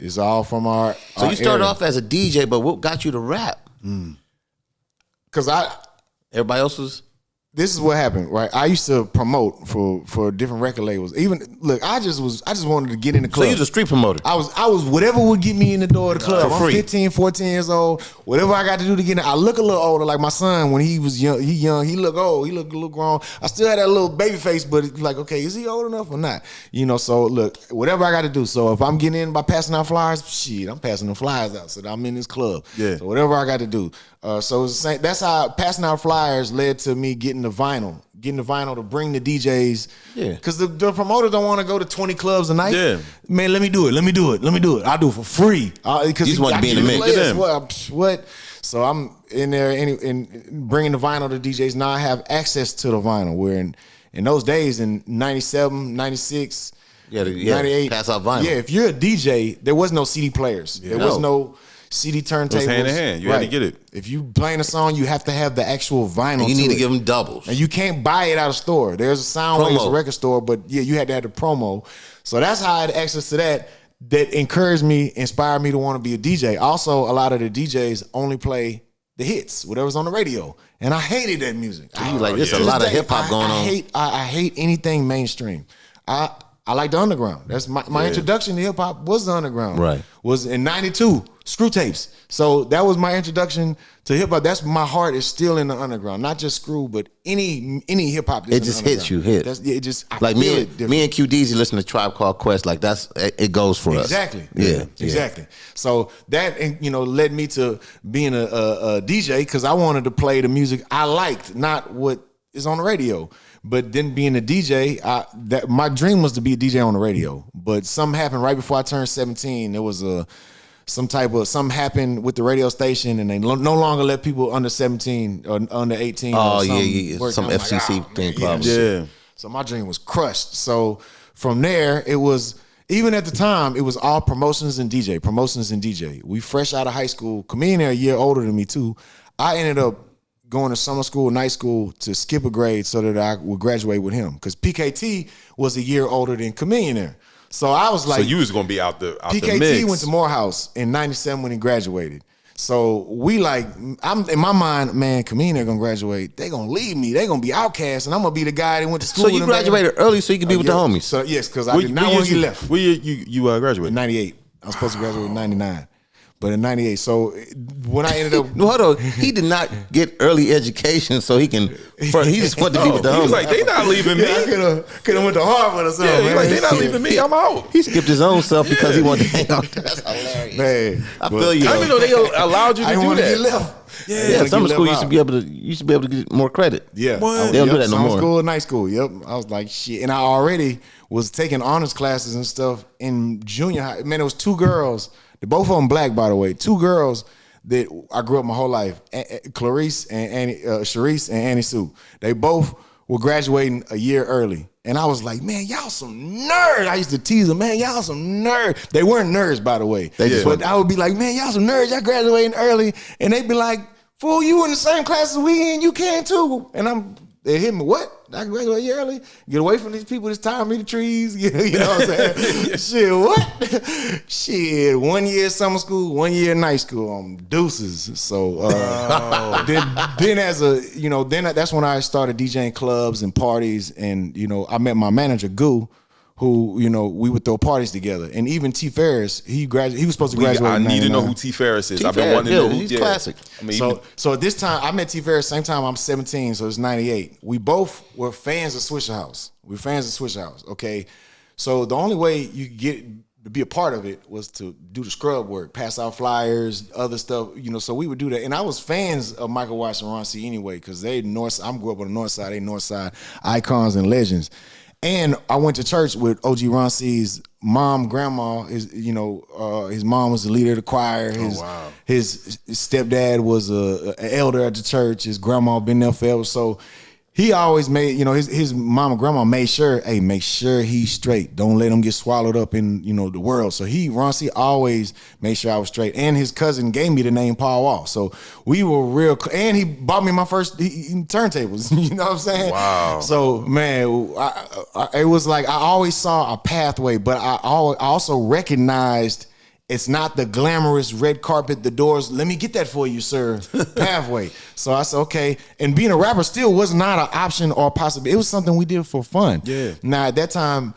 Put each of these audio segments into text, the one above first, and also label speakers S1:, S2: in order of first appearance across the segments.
S1: It's all from our.
S2: So you started off as a DJ, but what got you to rap?
S1: Because
S2: everybody else was.
S1: This is what happened, right? I used to promote for different record labels. Even look, I just wanted to get in the club.
S2: So you was a street promoter.
S1: I was whatever would get me in the door of the club.
S2: For free.
S1: I'm 15, 14 years old. Whatever I got to do to get in. I look a little older, like my son when he was young. He look old. He look a little grown. I still had that little baby face, but it's like, okay, is he old enough or not? So look, whatever I got to do. So if I'm getting in by passing out flyers, shit, I'm passing the flyers out. So that I'm in this club.
S2: Yeah.
S1: So whatever I got to do. So it's the same. That's how passing out flyers led to me getting the vinyl to bring the DJs. Yeah. Because the promoters don't want to go to 20 clubs a night. Yeah. Man, let me do it. I do it for free.
S2: You just want to be in the mix.
S1: What? So I'm in there and bringing the vinyl to DJs. Now I have access to the vinyl. Where in those days, in 97, 96, 98.
S2: Pass out vinyl.
S1: Yeah, if you're a DJ, there was no CD players. Yeah. There was no CD turntables. It was
S3: hand in hand. You had to get it.
S1: If you playing a song, you have to have the actual vinyl.
S2: You need to give them doubles.
S1: And you can't buy it out of store. There's a Soundwaves, a record store, but yeah, you had to have the promo. So that's how I had access to that. That encouraged me, inspired me to want to be a DJ. Also, a lot of the DJs only play the hits, whatever's on the radio. And I hated that music.
S2: There's a lot of hip hop going on.
S1: I hate anything mainstream. I like the underground. That's my introduction to hip hop was the underground.
S2: Right.
S1: Was in '92, screw tapes. So that was my introduction to hip hop. That's my heart is still in the underground, not just screw, but any hip hop.
S2: It just hits you.
S1: It just
S2: like me and Q Deezy listen to Tribe Called Quest. Like it goes for us.
S1: Exactly.
S2: Yeah.
S1: Exactly. So that led me to being a DJ because I wanted to play the music I liked, not what is on the radio. But then being a DJ, my dream was to be a DJ on the radio. But something happened right before I turned 17. There was something happened with the radio station, and they no longer let people under 17 or under 18.
S2: Oh yeah. Some FCC thing probably.
S1: Yeah. So my dream was crushed. So from there, it was even at the time it was all promotions and DJ. We fresh out of high school. Chameleon a year older than me too. I ended up going to summer school, night school to skip a grade so that I would graduate with him. Because PKT was a year older than Chameleon there. So I was like...
S3: So you was going to be out the mix.
S1: PKT went to Morehouse in 97 when he graduated. So I'm in my mind, man, Chameleon going to graduate. They going to leave me. They going to be outcast, and I'm going to be the guy that went to school.
S2: So you graduated early so you could be with the homies?
S1: So yes, because I did not when he left.
S3: Where you graduated?
S1: In 98. I was supposed to graduate in 99. But in 98, so when I ended up...
S2: No, hold on. He did not get early education so he can... He just wanted to be with the homies.
S3: He was like, they not leaving me.
S1: I could have went to Harvard or something, man.
S3: Like, they not leaving me. I'm out.
S2: He skipped his own self because he wanted to hang out. That's hilarious.
S1: Man.
S2: I feel you.
S3: I didn't know they allowed you to do that.
S1: I didn't want to get left.
S2: Yeah, summer school used to be able to get more credit.
S1: Yeah.
S2: They don't do that no more.
S1: Summer school and night school, yep. I was like, shit. And I already was taking honors classes and stuff in junior high. Man, it was two girls... Both of them black, by the way. Two girls that I grew up my whole life. Clarice and Sharice and Annie Sue. They both were graduating a year early. And I was like, man, y'all some nerds. I used to tease them, man, y'all some nerds. They weren't nerds, by the way. But I would be like, man, y'all some nerds. Y'all graduating early. And they'd be like, fool, you in the same class as we in. You can too. And they hit me, what? I can graduate a year early? Get away from these people that's tying me to trees? You know what I'm saying? Shit, what? Shit, 1 year summer school, 1 year night school. Deuces. So then as a, then that's when I started DJing clubs and parties. And, I met my manager, Goo, who, we would throw parties together. And even T-Ferris, he was supposed to graduate
S3: I
S1: in 99.
S3: need to know who T-Ferris is. I've been wanting to know who.
S2: He's classic.
S3: I mean,
S1: so at this time, I met T-Ferris same time I'm 17, so it's 98. We both were fans of Swisher House. Okay? So the only way you could get to be a part of it was to do the scrub work, pass out flyers, other stuff, so we would do that. And I was fans of Michael Watts and Ron C anyway, because I grew up on the north side, they north side icons and legends. And I went to church with OG Ron C's mom, grandma. His mom was the leader of the choir. His stepdad was an elder at the church. His grandma been there forever. So he always made, his mom and grandma made sure, make sure he's straight. Don't let him get swallowed up in, the world. So Ron C always made sure I was straight. And his cousin gave me the name Paul Wall. So we were real, and he bought me my first turntables. You know what I'm saying?
S3: Wow.
S1: So, man, it was like I always saw a pathway, but I also recognized It's not the glamorous red carpet, the doors, let me get that for you, sir, pathway. So I said, okay. And being a rapper still was not an option or possible. It was something we did for fun.
S3: Yeah.
S1: Now, at that time,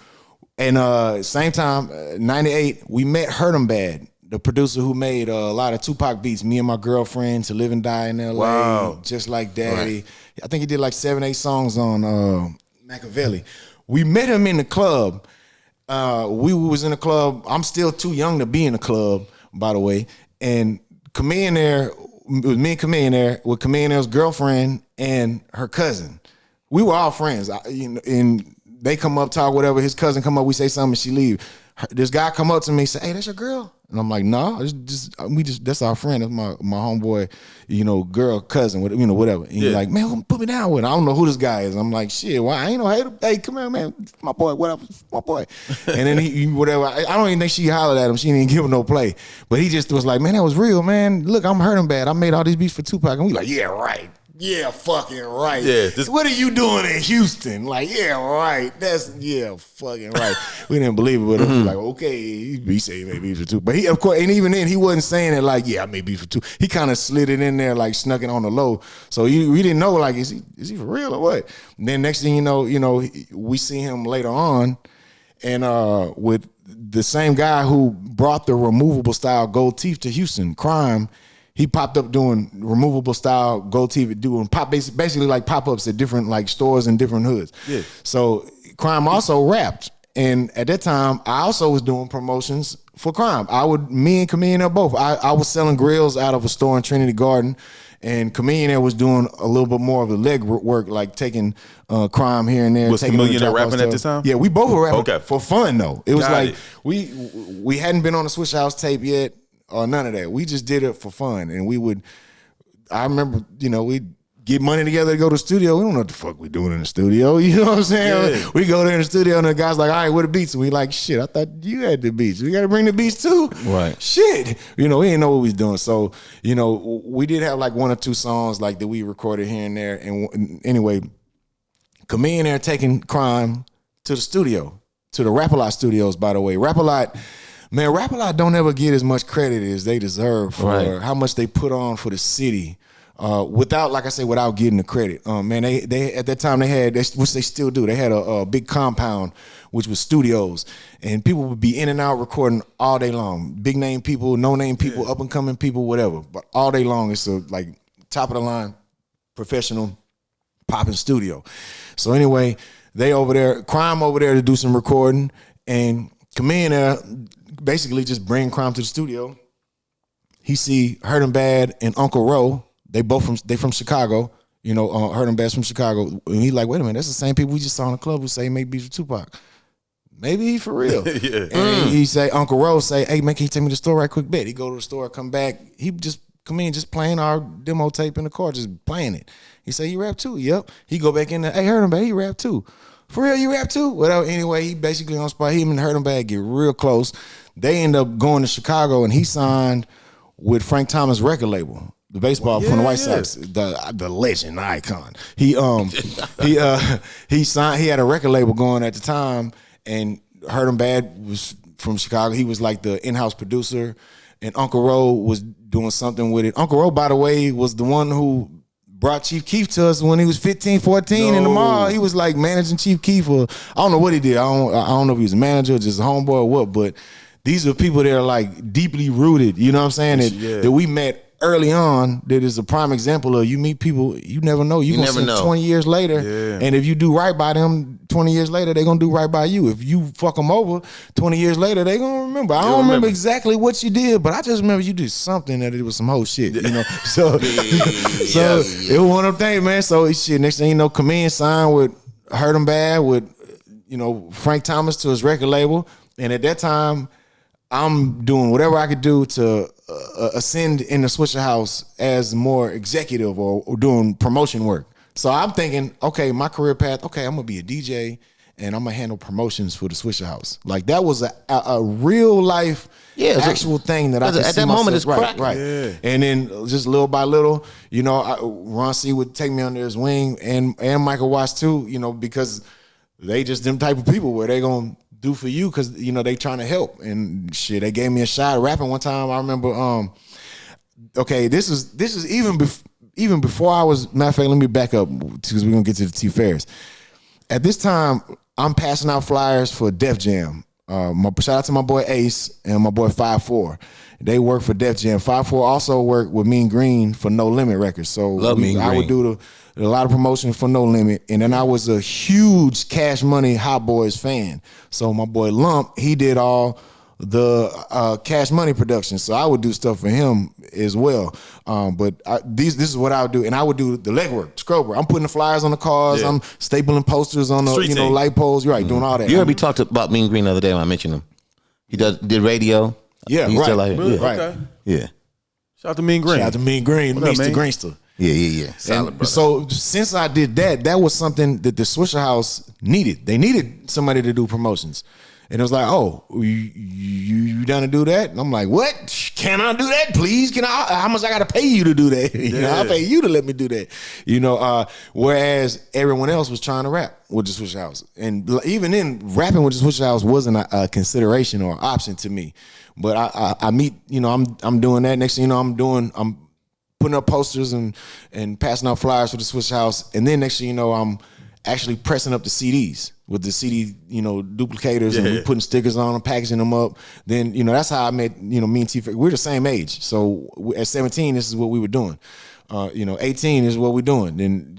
S1: and same time, 98, we met Hurt 'Em Bad, the producer who made a lot of Tupac beats, Me and My Girlfriend, To Live and Die in L.A.,
S3: Wow.
S1: Just Like Daddy. Right. I think he did like 7, 8 songs on Machiavelli. We met him in the club. We was in the club. I'm still too young to be in the club, by the way. And Chameleon there, it was me and Chameleon there with Chameleon's girlfriend and her cousin. We were all friends. And they come up, talk, whatever. His cousin come up, we say something, and she leave. This guy come up to me and say, "Hey, that's your girl?" And I'm like, "No, that's our friend. That's my homeboy, girl, cousin, whatever." And he's like, "Man, put me down with her." I don't know who this guy is. I'm like, "Shit, why? I ain't no hater. Hey, come here, man. My boy, what up? My boy." And then he whatever. I don't even think she hollered at him. She didn't give him no play. But he just was like, "Man, that was real, man. Look, I'm hurting bad. I made all these beats for Tupac." And we like, "Yeah, right. Yeah, fucking right.
S3: Yeah,
S1: what are you doing in Houston?" Like, yeah, right. Fucking right. We didn't believe it, but it was like, okay, he said he made beats for two. But he, of course, and even then, he wasn't saying it like, yeah, I made beats for two. He kind of slid it in there, like snuck it on the low. So we didn't know, like, is he for real or what? And then next thing you know, we see him later on, and with the same guy who brought the removable style gold teeth to Houston, Crime. He popped up doing removable style gold teeth, doing basically like pop-ups at different like stores in different hoods. Yeah. So Crime also rapped, and at that time I also was doing promotions for Crime. Me and Chameleon both. I was selling grills out of a store in Trinity Garden, and Chameleon was doing a little bit more of the leg work, like taking Crime here and there.
S3: Was Chameleon rapping at this time?
S1: Yeah, we both were rapping.
S3: Okay.
S1: For fun though. It was
S3: Got
S1: like
S3: it.
S1: we hadn't been on the Swisher House tape yet. Or none of that. We just did it for fun. And I remember, we'd get money together to go to the studio. We don't know what the fuck we doing in the studio. You know what I'm saying? Yeah. We go there in the studio and the guy's like, all right, where the beats? And we like, shit, I thought you had the beats. We got to bring the beats too?
S2: Right.
S1: Shit. We didn't know what we was doing. So, we did have like 1 or 2 songs like that we recorded here and there. And anyway, Chameleon there taking Crime to the studio, to the Rap-A-Lot studios, by the way. Rap-A-Lot... Man, Rap-A-Lot don't ever get as much credit as they deserve for how much they put on for the city, without getting the credit. Man, they at that time they had, which they still do, they had a big compound, which was studios, and people would be in and out recording all day long. Big name people, no name people, up and coming people, whatever. But all day long, it's like top of the line, professional, popping studio. So anyway, Crime over there to do some recording, and Chameleon there basically just bring Crime to the studio. He see Hurt 'Em Bad and Uncle Ro. They from Chicago. Hurt 'Em Bad's from Chicago. And he like, wait a minute, that's the same people we just saw in the club who say make beats with Tupac. Maybe he for real. Yeah. And he say, Uncle Ro say, hey man, can you take me to the store right quick? Bet. He go to the store, come back. Just playing our demo tape in the car, just playing it. He say, you rap too? Yep. He go back in there, hey, Hurt 'Em Bad, he rap too. For real, you rap too? Whatever. Anyway, he basically on spot. Him and Hurt 'Em Bad get real close. They end up going to Chicago, and he signed with Frank Thomas record label, the baseball from the White Sox, the legend, the icon. He signed. He had a record label going at the time, and Hurt 'Em Bad was from Chicago. He was like the in-house producer, and Uncle Ro was doing something with it. Uncle Ro, by the way, was the one who brought Chief Keef to us when he was 15, 14 in the mall. He was like managing Chief Keef. I don't know what he did. I don't know if he was a manager or just a homeboy or what, but these are people that are like deeply rooted, you know what I'm saying, that we met early on. That is a prime example of you meet people, you never know. You never know. 20 years later, and if you do right by them, 20 years later, they're going to do right by you. If you fuck them over, 20 years later, they're going to remember. I don't remember exactly what you did, but I just remember you did something that it was some whole shit, So, it was one of them things, man. So, shit, next thing you know, Chameleon signed with Hurt 'Em Bad with, Frank Thomas to his record label. And at that time, I'm doing whatever I could do to ascend in the Swisher House as more executive or doing promotion work. So I'm thinking, okay, my career path, okay, I'm going to be a DJ and I'm going to handle promotions for the Swisher House. Like that was a real life actual thing that I could see
S2: at that moment it's
S1: right. Yeah. And then just little by little, Ron C would take me under his wing and Michael Watts too, because they just them type of people where they going to do for you because they trying to help and shit. They gave me a shot at rapping one time. I remember. Okay, this is even before I was. Matter of fact, let me back up because we're gonna get to the T-Ferris. At this time, I'm passing out flyers for Def Jam. Shout out to my boy Ace and my boy 5-4. They work for Def Jam. 5-4 also worked with Mean Green for No Limit Records. So I would do a lot of promotion for No Limit. And then I was a huge Cash Money Hot Boys fan. So my boy Lump, he did all the Cash Money production. So I would do stuff for him as well. But this is what I would do. And I would do the legwork, scrub work. I'm putting the flyers on the cars. Yeah. I'm stapling posters on the light poles. You're right, doing all that.
S2: You heard me talk about Mean Green the other day when I mentioned him. He did radio.
S1: Yeah,
S2: he's
S1: right.
S2: Still out here.
S3: Really?
S2: Yeah.
S3: Okay.
S2: Right. Yeah.
S3: Shout out to Mean Green.
S1: Shout out to Mean Green, Mr. Greenster.
S2: Yeah.
S1: Solid, brother. So since I did that was something that the Swisher House needed. They needed somebody to do promotions. And it was like, oh, you down to do that? And I'm like, what? Can I do that, please? How much I got to pay you to do that? I pay you to let me do that. Whereas everyone else was trying to rap with the Swisher House. And even then, rapping with the Swisher House wasn't a consideration or option to me. But I meet, I'm doing that. Next thing you know, I'm putting up posters and passing out flyers for the Swisher House. And then next thing you know, I'm actually pressing up the CDs with the CD, duplicators and we putting stickers on them, packaging them up. Then, that's how I met, me and T-Ferris. We're the same age. So at 17, this is what we were doing. 18 is what we're doing. Then,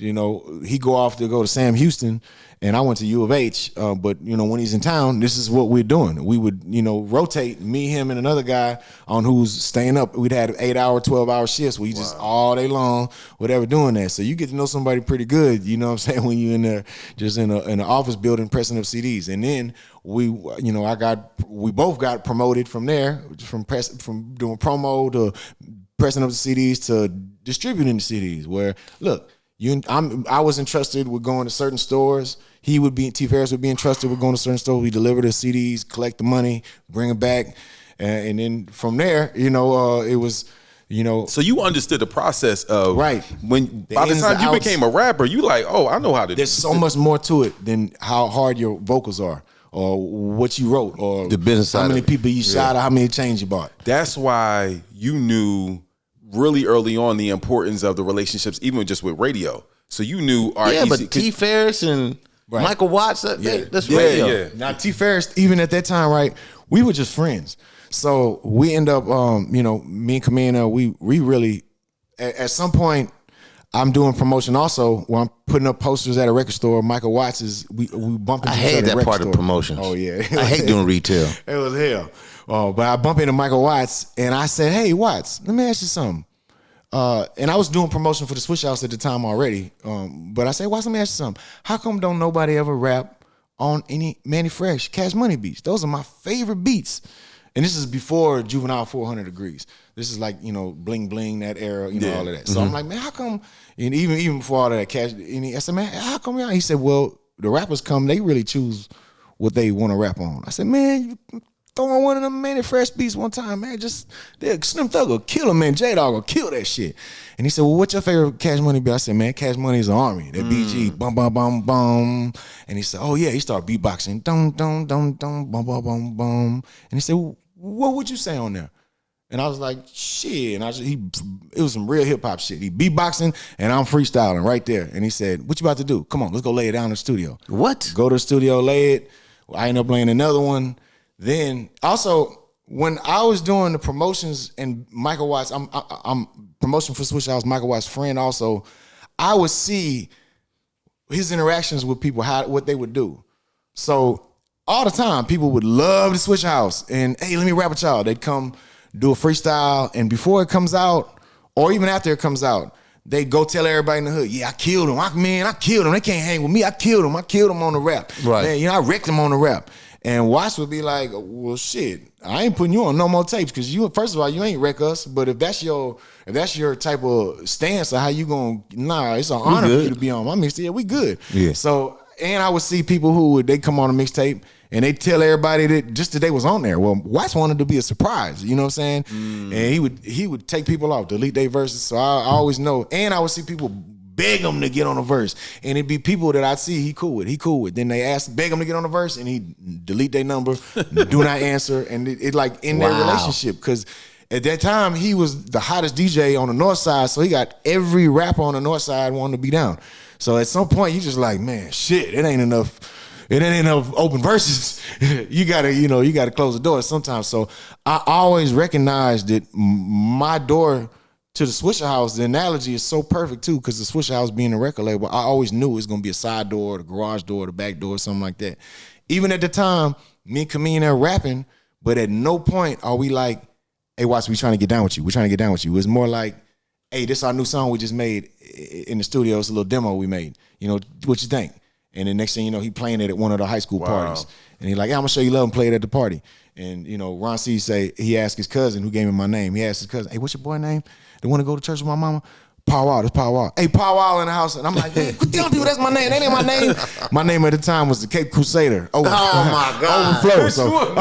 S1: he go to Sam Houston and I went to U of H. But, when he's in town, this is what we're doing. We would, rotate me, him, and another guy on who's staying up. We'd had 8-hour, 12-hour shifts where you just all day long, whatever, doing that. So you get to know somebody pretty good, you know what I'm saying, when you're in there just in an office building pressing up CDs. And then we both got promoted from there, from doing promo to pressing up the CDs to distributing the CDs. Where look, I was entrusted with going to certain stores. T-Ferris would be entrusted with going to certain stores. We deliver the CDs, collect the money, bring it back, and then from there, it was.
S3: So you understood the process of
S1: right
S3: when by the time you became a rapper, you like, oh, I know how to.
S1: There's so much more to it than how hard your vocals are, or what you wrote, or
S2: the business side
S1: how many people you shot, or how many chains you bought.
S3: That's why you knew really early on the importance of the relationships, even just with radio. So you knew, all right,
S2: but T-Ferris and Michael Watts, that's radio.
S1: Yeah. Now T-Ferris, even at that time, right, we were just friends. So we end up, me and Kamina, we really, at some point, I'm doing promotion also where I'm putting up posters at a record store. Michael Watts we bump into each other.
S2: I hate that part
S1: store.
S2: of promotion.
S1: Oh yeah,
S2: I hate doing retail.
S1: It was hell. But I bump into Michael Watts and I said, "Hey Watts, let me ask you something." And I was doing promotion for the Swisher House at the time already. But I said, Watts, let me ask you something. How come don't nobody ever rap on any Manny Fresh, Cash Money beats? Those are my favorite beats. And this is before Juvenile 400 Degrees. This is like, Bling Bling, that era, all of that. So I'm like, man, how come, and even before all of that, Cash, and I said, man, how come y'all? He said, well, the rappers come, they really choose what they want to rap on. I said, man, you throw on one of them Manny Fresh beats one time, man. Slim Thug will kill him, man. J-Dog will kill that shit. And he said, well, what's your favorite Cash Money beat? I said, man, Cash Money is the Army. That BG, bum, bum, bum, bum. And he said, oh, yeah. He started beatboxing, dum, dum, dum, dum, bum, bum, bum, bum. And he said, well, what would you say on there? And I was like, shit. And it was some real hip hop shit. He beatboxing and I'm freestyling right there. And he said, what you about to do? Come on, let's go lay it down in the studio.
S2: What?
S1: Go to the studio, lay it. I ended up laying another one. Then also when I was doing the promotions and Michael Watts, I'm promotion for Swisher House, Michael Watts' friend also, I would see his interactions with people, what they would do. So all the time, people would love the Swisher House and, hey, let me rap with y'all. They'd come do a freestyle, and before it comes out, or even after it comes out, they go tell everybody in the hood, yeah, I killed him. I killed him. They can't hang with me. I killed him. I killed him on the rap.
S2: Right.
S1: Man, I wrecked him on the rap. And Watts would be like, well, shit, I ain't putting you on no more tapes because first of all, you ain't wreck us. But if that's your type of stance of how you gonna, it's an honor for you to be on my mixtape. Yeah, we good. Yeah. So, and I would see people they come on a mixtape and they tell everybody that they was on there. Well, Watts wanted to be a surprise, you know what I'm saying? And he would take people off, delete their verses. So I always know. And I would see people beg him to get on a verse. And it'd be people that I see he cool with. Then they beg him to get on a verse, and he delete their number, do not answer, and it like in their relationship. Because at that time, he was the hottest DJ on the North Side, so he got every rapper on the North Side wanting to be down. So at some point, you just like, man, shit, it ain't enough open verses. you gotta close the door sometimes. So I always recognized that my door to the Swisher House, the analogy is so perfect too, because the Swisher House being a record label, I always knew it was gonna be a side door, the garage door, the back door, something like that. Even at the time, me and Camille are rapping, but at no point are we like, hey, watch, we trying to get down with you. We're trying to get down with you. It's more like, hey, this is our new song we just made in the studio. It's a little demo we made. You know, what you think? And the next thing you know, he playing it at one of the high school parties. And he like, yeah, I'm gonna show you love and play it at the party. And, you know, Ron C he asked his cousin who gave him my name. He asked his cousin, hey, what's your boy name? They want to go to church with my mama? Pow Wow, that's Pow Wow. Hey, Pow Wow in the house. And I'm like, hey, quit telling people that's my name. That ain't my name. My name at the time was the Cape Crusader.
S2: Oh my God.
S1: Overflow. So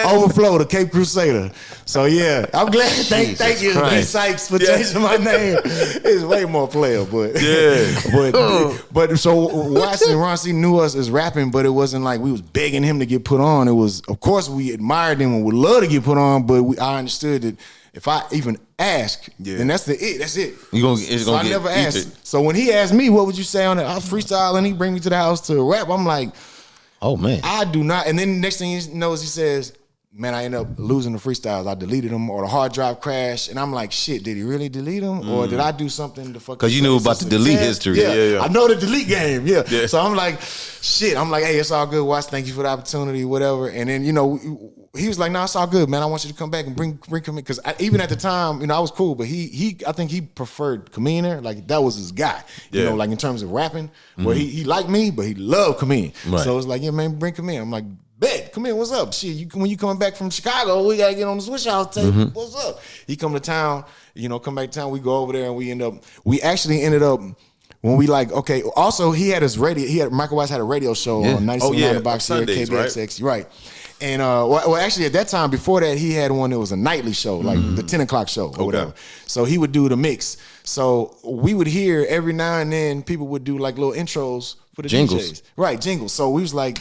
S1: Overflow, the Cape Crusader. So yeah, I'm glad. Thank you, B. Sykes, for changing my name. It's way more player, but but so Watts and Ron C knew us as rapping, but it wasn't like we was begging him to get put on. It was, of course, we admired him and would love to get put on, but I understood that if I even ask, then that's it. That's it. So I never asked. So when he asked me, what would you say on it? I was freestyling. He bring me to the house to rap. I'm like,
S2: oh man,
S1: I do not. And then the next thing he knows, he says, man, I end up losing the freestyles. I deleted them, or the hard drive crashed. And I'm like, shit, did he really delete them? Or did I do something to fuck?
S2: Because you knew about the delete history.
S1: Yeah. I know the delete game. Yeah. So I'm like, shit. I'm like, hey, it's all good, Watts. Thank you for the opportunity, whatever. And then, you know, he was like, no, it's all good, man. I want you to come back and bring him in. Because even at the time, you know, I was cool, but I think he preferred Kameen. Like, that was his guy. You know, like in terms of rapping, where he liked me, but he loved Kameen. Right. So it was like, yeah, man, bring Kameen. I'm like, bet, come in, what's up? Shit, when you coming back from Chicago, we gotta get on the Swisher House tape. What's up? He come to town, you know, come back to town, we go over there and we actually ended up, when we like, okay, also he had his radio, Michael West had a radio show on 97.9 The Box here at KBXX, right? And well, actually at that time, before that, he had one that was a nightly show, like the 10 o'clock show or whatever. So he would do the mix. So we would hear every now and then people would do like little intros for the
S2: jingles.
S1: DJs. Right, jingles. So we was like,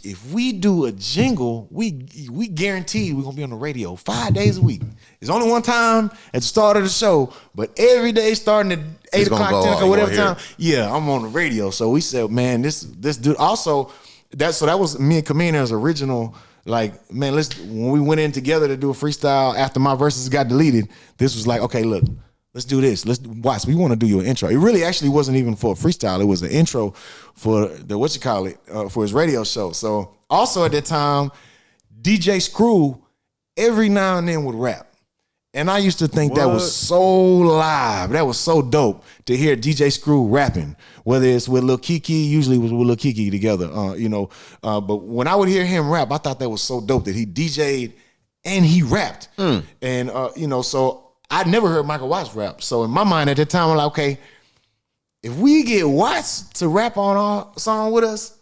S1: if we do a jingle, we guarantee we're gonna be on the radio 5 days a week. It's only one time at the start of the show, but every day starting at 8 o'clock, 10 o'clock, whatever time, I'm on the radio. So we said, man, this dude also, that was me and Kamina's original, like, man, when we went in together to do a freestyle after my verses got deleted, this was like, okay, look, let's do this. Let's watch. We want to do your intro. It really actually wasn't even for a freestyle. It was an intro for the for his radio show. So also at that time, DJ Screw every now and then would rap. And I used to think that was so live. That was so dope to hear DJ Screw rapping, whether it's with Lil Kiki, usually it was with Lil Kiki together, but when I would hear him rap, I thought that was so dope that he DJ'd and he rapped. And, so I never heard Michael Watts rap. So in my mind at that time, I'm like, okay, if we get Watts to rap on our song with us,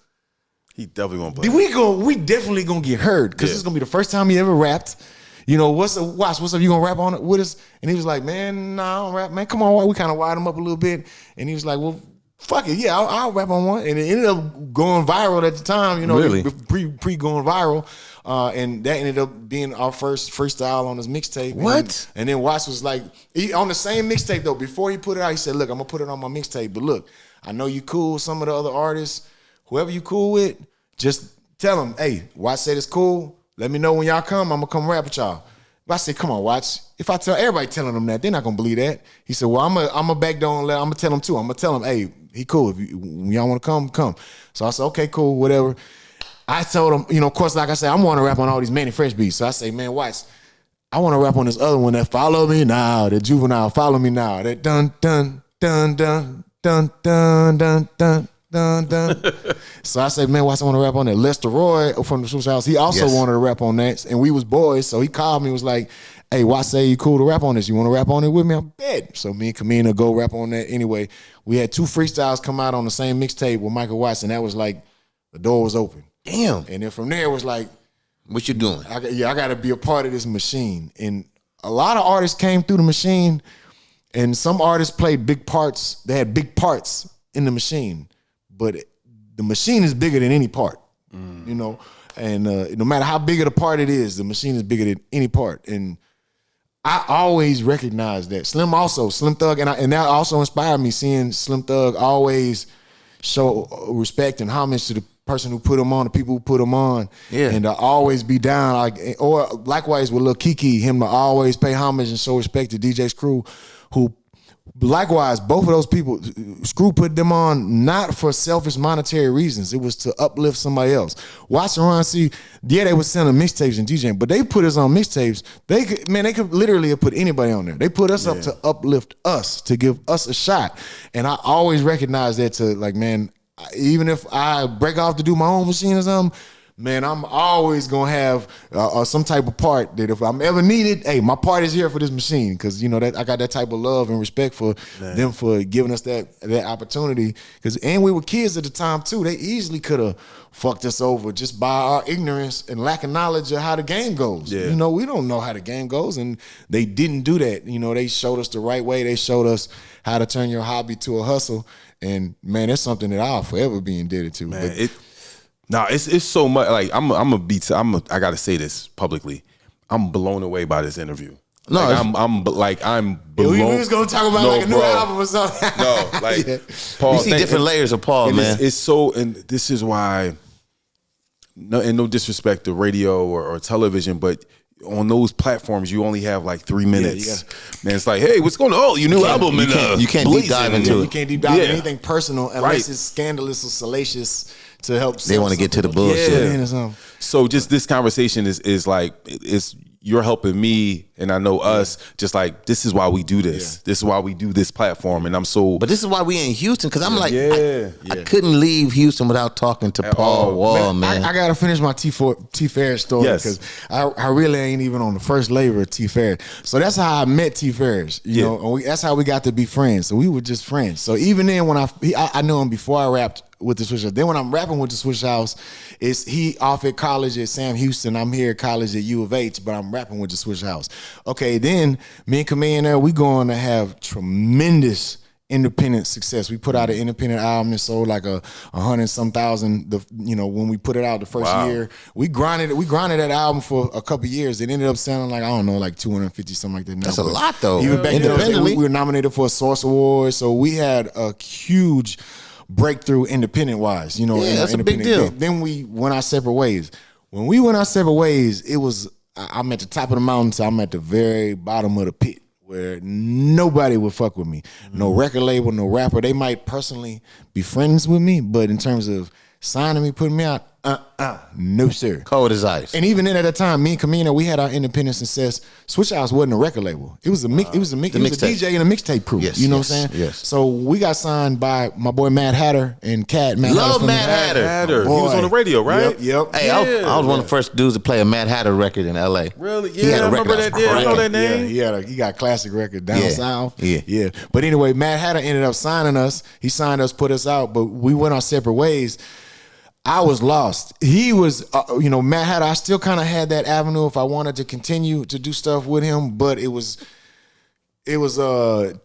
S3: he definitely gonna play.
S1: We definitely gonna get heard, because it's gonna be the first time he ever rapped. You know, Watts, what's up? You gonna rap on it with us? And he was like, man, nah, I don't rap, man. Come on, we kind of wired him up a little bit. And he was like, well, fuck it, yeah, I'll rap on one. And it ended up going viral at the time, you know,
S2: really?
S1: pre going viral. And that ended up being our first freestyle on his mixtape.
S2: What?
S1: And then Watts was like, on the same mixtape though, before he put it out, he said, look, I'm gonna put it on my mixtape, but look, I know you cool with some of the other artists. Whoever you cool with, just tell them, hey, Watts said it's cool. Let me know when y'all come, I'm gonna come rap with y'all. But I said, come on, Watts. If I tell everybody telling them that, they're not gonna believe that. He said, well, I'm gonna back door and I'm gonna tell them too. I'm gonna tell them, hey, he cool. When y'all wanna come. So I said, okay, cool, whatever. I told him, you know, of course, like I said, I'm wanna rap on all these Manny Fresh beats. So I say, man, Watts, I wanna rap on this other one that Follow Me Now, that Juvenile, Follow Me Now, that dun dun dun dun dun dun dun dun. Dun, dun. So I said, man, Watts, I want to rap on that. Lester Roy from the Swisher House, he also wanted to rap on that, and we was boys. So he called me, was like, hey, Watts say you cool to rap on this. You want to rap on it with me? I bet. So me and Kamina go rap on that. Anyway, we had 2 freestyles come out on the same mixtape with Michael Watts, and that was like, the door was open.
S2: Damn.
S1: And then from there, it was like,
S2: what you doing?
S1: I got to be a part of this machine. And a lot of artists came through the machine, And some artists played big parts. They had big parts in the machine, but the machine is bigger than any part, you know. And no matter how big of the part it is, the machine is bigger than any part. And I always recognize that. Slim Thug, and that also inspired me, seeing Slim Thug always show respect and homage to the person who put him on, the people who put him on, and to always be down. Like, or likewise with Lil Kiki, him to always pay homage and show respect to DJ Screw, who likewise, both of those people, Screw put them on not for selfish monetary reasons. It was to uplift somebody else. Watch and Run C, they were selling mixtapes and DJing, but they put us on mixtapes. They could literally have put anybody on there. They put us up to uplift us, to give us a shot. And I always recognize that, to like, man, even if I break off to do my own machine or something, man, I'm always gonna have some type of part that if I'm ever needed, hey, my part is here for this machine, because you know that I got that type of love and respect for them for giving us that opportunity. And we were kids at the time too. They easily could have fucked us over just by our ignorance and lack of knowledge of how the game goes. Yeah. You know, we don't know how the game goes, and they didn't do that. You know, they showed us the right way. They showed us how to turn your hobby to a hustle. And man, that's something that I'll forever be indebted to.
S3: Man, it's so much. Like I gotta say this publicly. I'm blown away by this interview. No, like, I'm blown.
S1: We was gonna talk about like a new album or something.
S3: No, like Paul,
S2: you see different layers of Paul, man.
S3: It's so, and this is why. No disrespect to radio or television, but on those platforms, you only have like 3 minutes. Man, it's like, hey, what's going on? Oh, your new album.
S2: You can't deep dive into it.
S1: You can't deep dive into anything personal unless it's scandalous or salacious to help.
S2: They want to get to the bullshit.
S1: Yeah.
S3: So just this conversation is like, you're helping me, and I know us. Just like, this is why we do this. This is why we do this platform, and I'm so.
S2: But this is why we in Houston, because I'm like, I couldn't leave Houston without talking to Paul Wall, man.
S1: I gotta finish my T-Ferris story, because I really ain't even on the first labor of T-Ferris. So that's how I met T-Ferris. You know, and that's how we got to be friends. So we were just friends. So even then, when I knew him before I rapped with the Swisher House. Then when I'm rapping with the Swisher House, he off at college at Sam Houston. I'm here at college at U of H, but I'm rapping with the Swisher House. Okay, then me and Kanye and there, we going to have tremendous independent success. We put out an independent album that sold like 100-some thousand. When we put it out the first year, we grinded that album for a couple years. It ended up sounding like, I don't know, like 250, something like that. Now.
S2: That's a lot though.
S1: Even back then, we were nominated for a Source Award, so we had a huge breakthrough independent wise,
S2: that's a big deal.
S1: Then we went our separate ways. When we went our separate ways, it was, I'm at the top of the mountain, so I'm at the very bottom of the pit where nobody would fuck with me. No record label, no rapper. They might personally be friends with me, but in terms of signing me, putting me out, no sir.
S2: Cold as ice.
S1: And even then at that time, me and Camino, we had our independent success. Swisher House wasn't a record label. It was a DJ and a mixtape crew.
S2: Yes,
S1: you know what I'm saying?
S2: Yes.
S1: So we got signed by my boy Mad Hatter and Cat.
S2: Love Mad Hatter.
S3: He was on the radio, right?
S1: Yep.
S2: Hey, I was one of the first dudes to play a Mad Hatter record in LA.
S3: Really? Yeah, I remember that. Yeah, I know that name.
S1: He got a classic record down south. Yeah. But anyway, Mad Hatter ended up signing us. He signed us, put us out, but we went our separate ways. I was lost. He was, Matt Hatter, I still kind of had that avenue if I wanted to continue to do stuff with him, but it was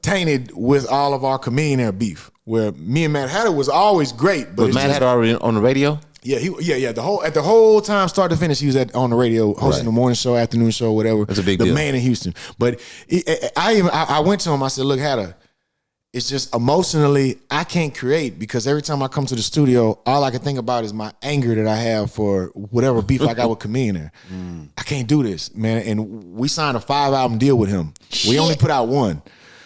S1: tainted with all of our Chameleonaire beef, where me and Matt Hatter was always great. But
S2: was Matt Hatter already on the radio?
S1: Yeah, the whole time, start to finish, he was on the radio, hosting the morning show, afternoon show, whatever.
S2: That's a big deal.
S1: The man in Houston. But I went to him, I said, look, Hatter, it's just emotionally, I can't create, because every time I come to the studio, all I can think about is my anger that I have for whatever beef I got with Chameleonaire. I can't do this, man. And we signed a 5-album deal with him. We only put out 1.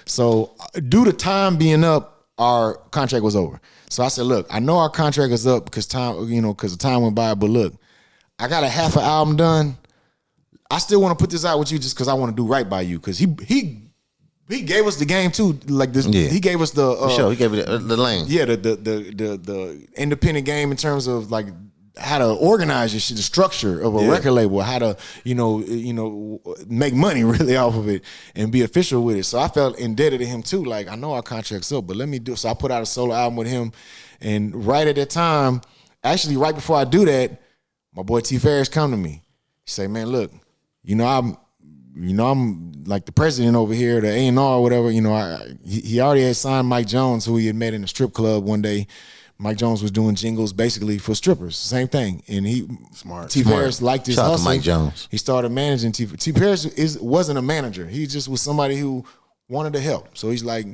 S1: So due to time being up, our contract was over. So I said, look, I know our contract is up because the time went by, but look, I got a half an album done. I still want to put this out with you just because I want to do right by you, because he gave us the game too, like this. Yeah. He gave us the
S2: sure. He gave it the lane.
S1: Yeah, the independent game in terms of like how to organize your shit, the structure of a record label, how to make money really off of it and be official with it. So I felt indebted to him too. Like, I know our contract's up, but let me do it. So I put out a solo album with him, and right at that time, actually right before I do that, my boy T-Ferris come to me. He say, man, look, I'm like the president over here, the A&R or whatever, you know, he already had signed Mike Jones, who he had met in a strip club one day. Mike Jones was doing jingles basically for strippers, same thing. And T-Ferris liked his hustle.
S2: Shout out to Mike Jones.
S1: He started managing T-Ferris wasn't a manager. He just was somebody who wanted to help. So he's like,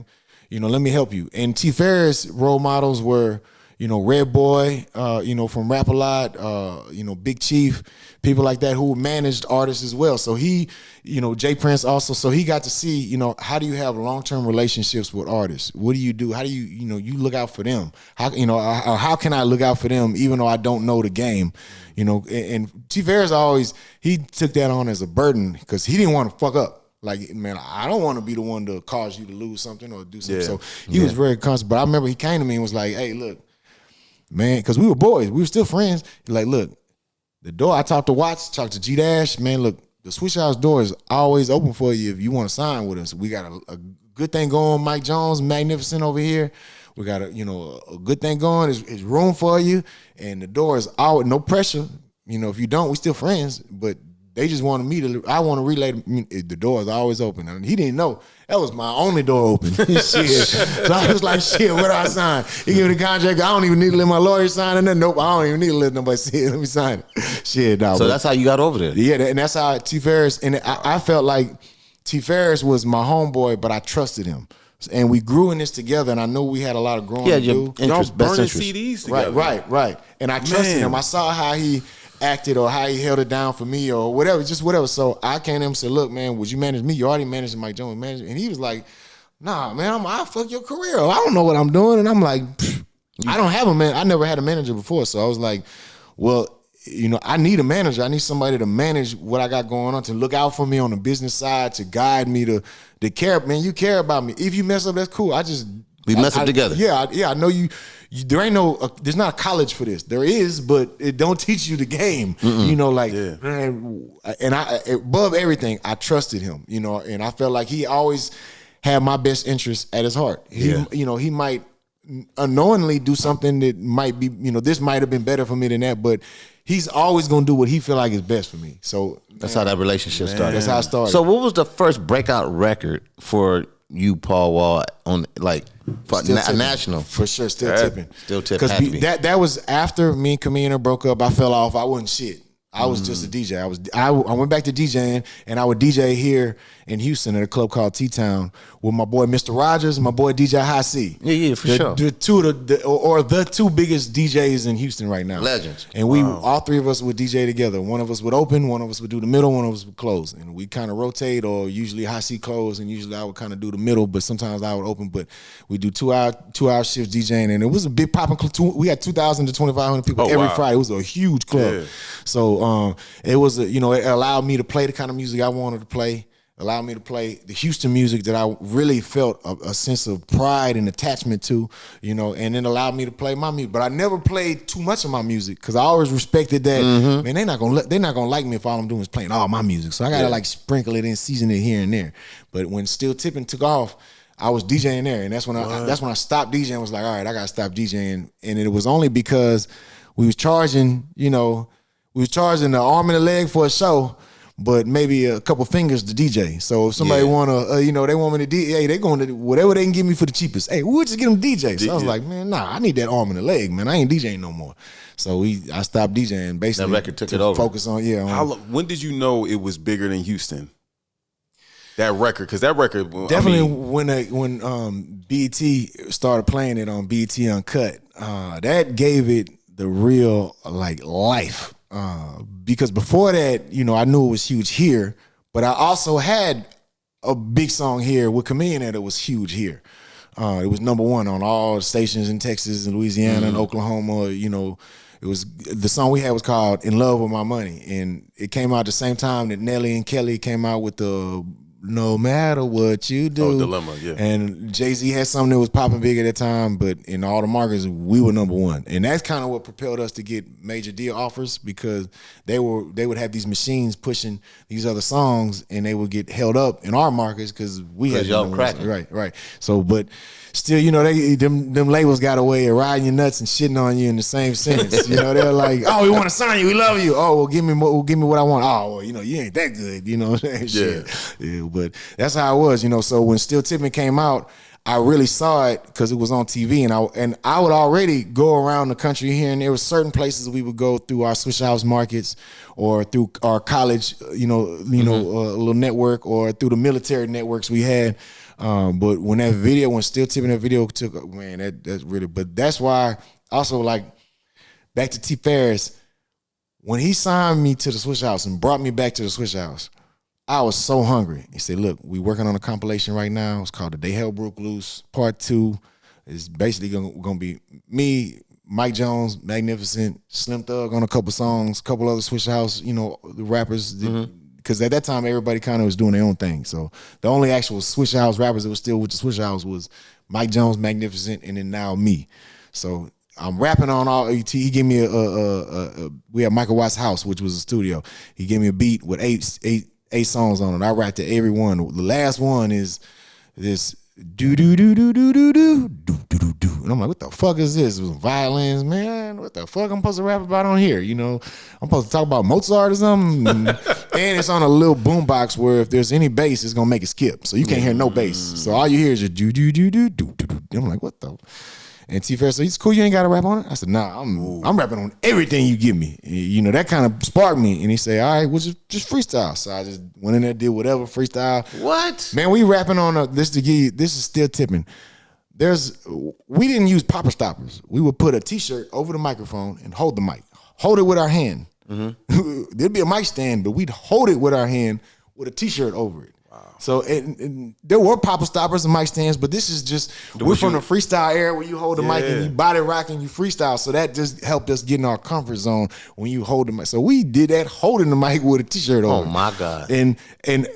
S1: you know, let me help you. And T-Ferris role models were, you know, Red Boy, you know, from Rap A Lot, you know, Big Chief, people like that who managed artists as well. So he, you know, Jay Prince also, so he got to see, you know, how do you have long-term relationships with artists? What do you do? How do you, you know, you look out for them? How, you know, how can I look out for them even though I don't know the game? You know, and T-Ferris he took that on as a burden because he didn't want to fuck up. Like, man, I don't want to be the one to cause you to lose something or do something. So he was very conscious. But I remember he came to me and was like, hey, look, man, because we were boys. We were still friends. He's like, look, the door, I talked to Watts, talked to G-Dash. Man, look, the Swisher House door is always open for you if you want to sign with us. We got a good thing going. Mike Jones, magnificent over here. We got a good thing going. There's room for you. And the door is always, no pressure. You know, if you don't, we still friends. But they just wanted me to, I want to relay, the door is always open. And he didn't know. That was my only door open. Shit. So I was like, shit, where do I sign? He gave me the contract. I don't even need to let my lawyer sign it. Nope, I don't even need to let nobody see it. Let me sign it. Shit, dog.
S2: So that's how you got over there?
S1: Yeah, and that's how T-Ferris, and I felt like T-Ferris was my homeboy, but I trusted him. And we grew in this together, and I knew we had a lot of growing to do.
S3: Y'all burning CDs together.
S1: Right. And I trusted him. I saw how he acted or how he held it down for me or whatever, just whatever. So I came to him and said, look, man, would you manage me? You already managed Mike Jones. And he was like, nah, man, I'll fuck your career. I don't know what I'm doing. And I'm like, I don't have a man. I never had a manager before. So I was like, well, you know, I need a manager. I need somebody to manage what I got going on, to look out for me on the business side, to guide me, to care. Man, you care about me. If you mess up, that's cool.
S2: We mess up together.
S1: Yeah, I know you. There ain't there's not a college for this. There is, but it don't teach you the game. Mm-mm. You know, like, man, and above everything, I trusted him. You know, and I felt like he always had my best interest at his heart. He might unknowingly do something that might be, you know, this might have been better for me than that, but he's always gonna do what he feel like is best for me. So
S2: that's how that relationship started.
S1: That's how it started.
S2: So what was the first breakout record for you, Paul Wall, on like national?
S1: For sure, still tipping.
S2: Still tipping.
S1: Because that was after me and Camille broke up. I fell off. I wasn't shit. I was just a DJ. I went back to DJing, and I would DJ here in Houston at a club called T-Town with my boy Mr. Rogers and my boy DJ High C.
S2: Yeah, for sure.
S1: The two biggest DJs in Houston right now.
S2: Legends.
S1: And we all three of us would DJ together. One of us would open, one of us would do the middle, one of us would close. And we kind of rotate, or usually High C close, and usually I would kind of do the middle, but sometimes I would open. But we do 2 hour shifts DJing, and it was a big popping club. We had 2,000 to 2,500 people every Friday. It was a huge club. Yeah. So it was it allowed me to play the kind of music I wanted to play, allowed me to play the Houston music that I really felt a sense of pride and attachment to, you know, and then allowed me to play my music. But I never played too much of my music because I always respected that. Man, they're not gonna like me if all I'm doing is playing all my music. So I gotta like sprinkle it in, season it here and there. But when Still Tippin' took off, I was DJing there, and that's when I stopped DJing. I was like, all right, I gotta stop DJing, and it was only because we was charging, the arm and a leg for a show, but maybe a couple fingers to DJ. So if somebody want to, they want me to DJ, hey, they going to whatever they can give me for the cheapest. Hey, we'll just get them DJ. So I was like, man, nah, I need that arm and a leg, man. I ain't DJing no more. So I stopped DJing basically.
S2: That record took it over.
S1: Focus on,
S3: when did you know it was bigger than Houston? That record, because that record
S1: definitely when BET started playing it on BET Uncut, that gave it the real like life. Because before that, I knew it was huge here, but I also had a big song here with Chameleon that it was huge here. It was number one on all the stations in Texas and Louisiana and Oklahoma. It was, the song we had was called "In Love with My Money," and it came out the same time that Nelly and Kelly came out with the "No Matter What You Do."
S3: Oh, Dilemma, yeah.
S1: And Jay-Z had something that was popping big at that time, but in all the markets, we were number one. And that's kind of what propelled us to get major deal offers, because they would have these machines pushing these other songs, and they would get held up in our markets because we had
S2: y'all cracking.
S1: Right. So, but still, them labels got a way of riding your nuts and shitting on you in the same sense. They're like, "Oh, we want to sign you. We love you. Oh, well, give me what I want. Oh, well, you ain't that good." Shit. Yeah. but that's how it was, you know. So when Still Tippin' came out, I really saw it because it was on TV, and I would already go around the country here, and there were certain places we would go through our Swisher House markets or through our college, little network, or through the military networks we had. But when Still Tippin', that video took, man, that's really. But that's why also, like, back to T-Ferris, when he signed me to the Swisher House and brought me back to the Swisher House, I was so hungry. He said, look, we working on a compilation right now. It's called The Day Hell Broke Loose, Part 2. It's basically gonna be me, Mike Jones, Magnificent, Slim Thug on a couple songs, couple other Swisher House, the rappers. Because at that time, everybody kind of was doing their own thing. So the only actual Swisher House rappers that was still with the Swisher House was Mike Jones, Magnificent, and then now me. So I'm rapping on all. He gave me we had Michael Watt's house, which was a studio. He gave me a beat with eight songs on it. I rapped to every one. The last one is this do do do do do do do do do do do, and I'm like, what the fuck is this? It was violins, man. What the fuck I'm supposed to rap about on here? I'm supposed to talk about Mozart or something. And it's on a little boombox where if there's any bass, it's gonna make it skip, so you can't hear no bass. So all you hear is a do do do do do do do. I'm like, what the? And T-Ferris said, it's cool, you ain't got to rap on it? I said, nah, I'm rapping on everything you give me. That kind of sparked me. And he said, all right, well, just freestyle. So I just went in there, did whatever, freestyle.
S2: What?
S1: Man, we rapping on this is Still Tippin'. We didn't use popper stoppers. We would put a T-shirt over the microphone and hold the mic. Hold it with our hand. There'd be a mic stand, but we'd hold it with our hand with a T-shirt over it. So and there were popper stoppers and mic stands, but this is just we're from the freestyle era where you hold the mic and you body rock and you freestyle. So that just helped us get in our comfort zone when you hold the mic. So we did that holding the mic with a T-shirt on.
S2: Oh my God!
S1: And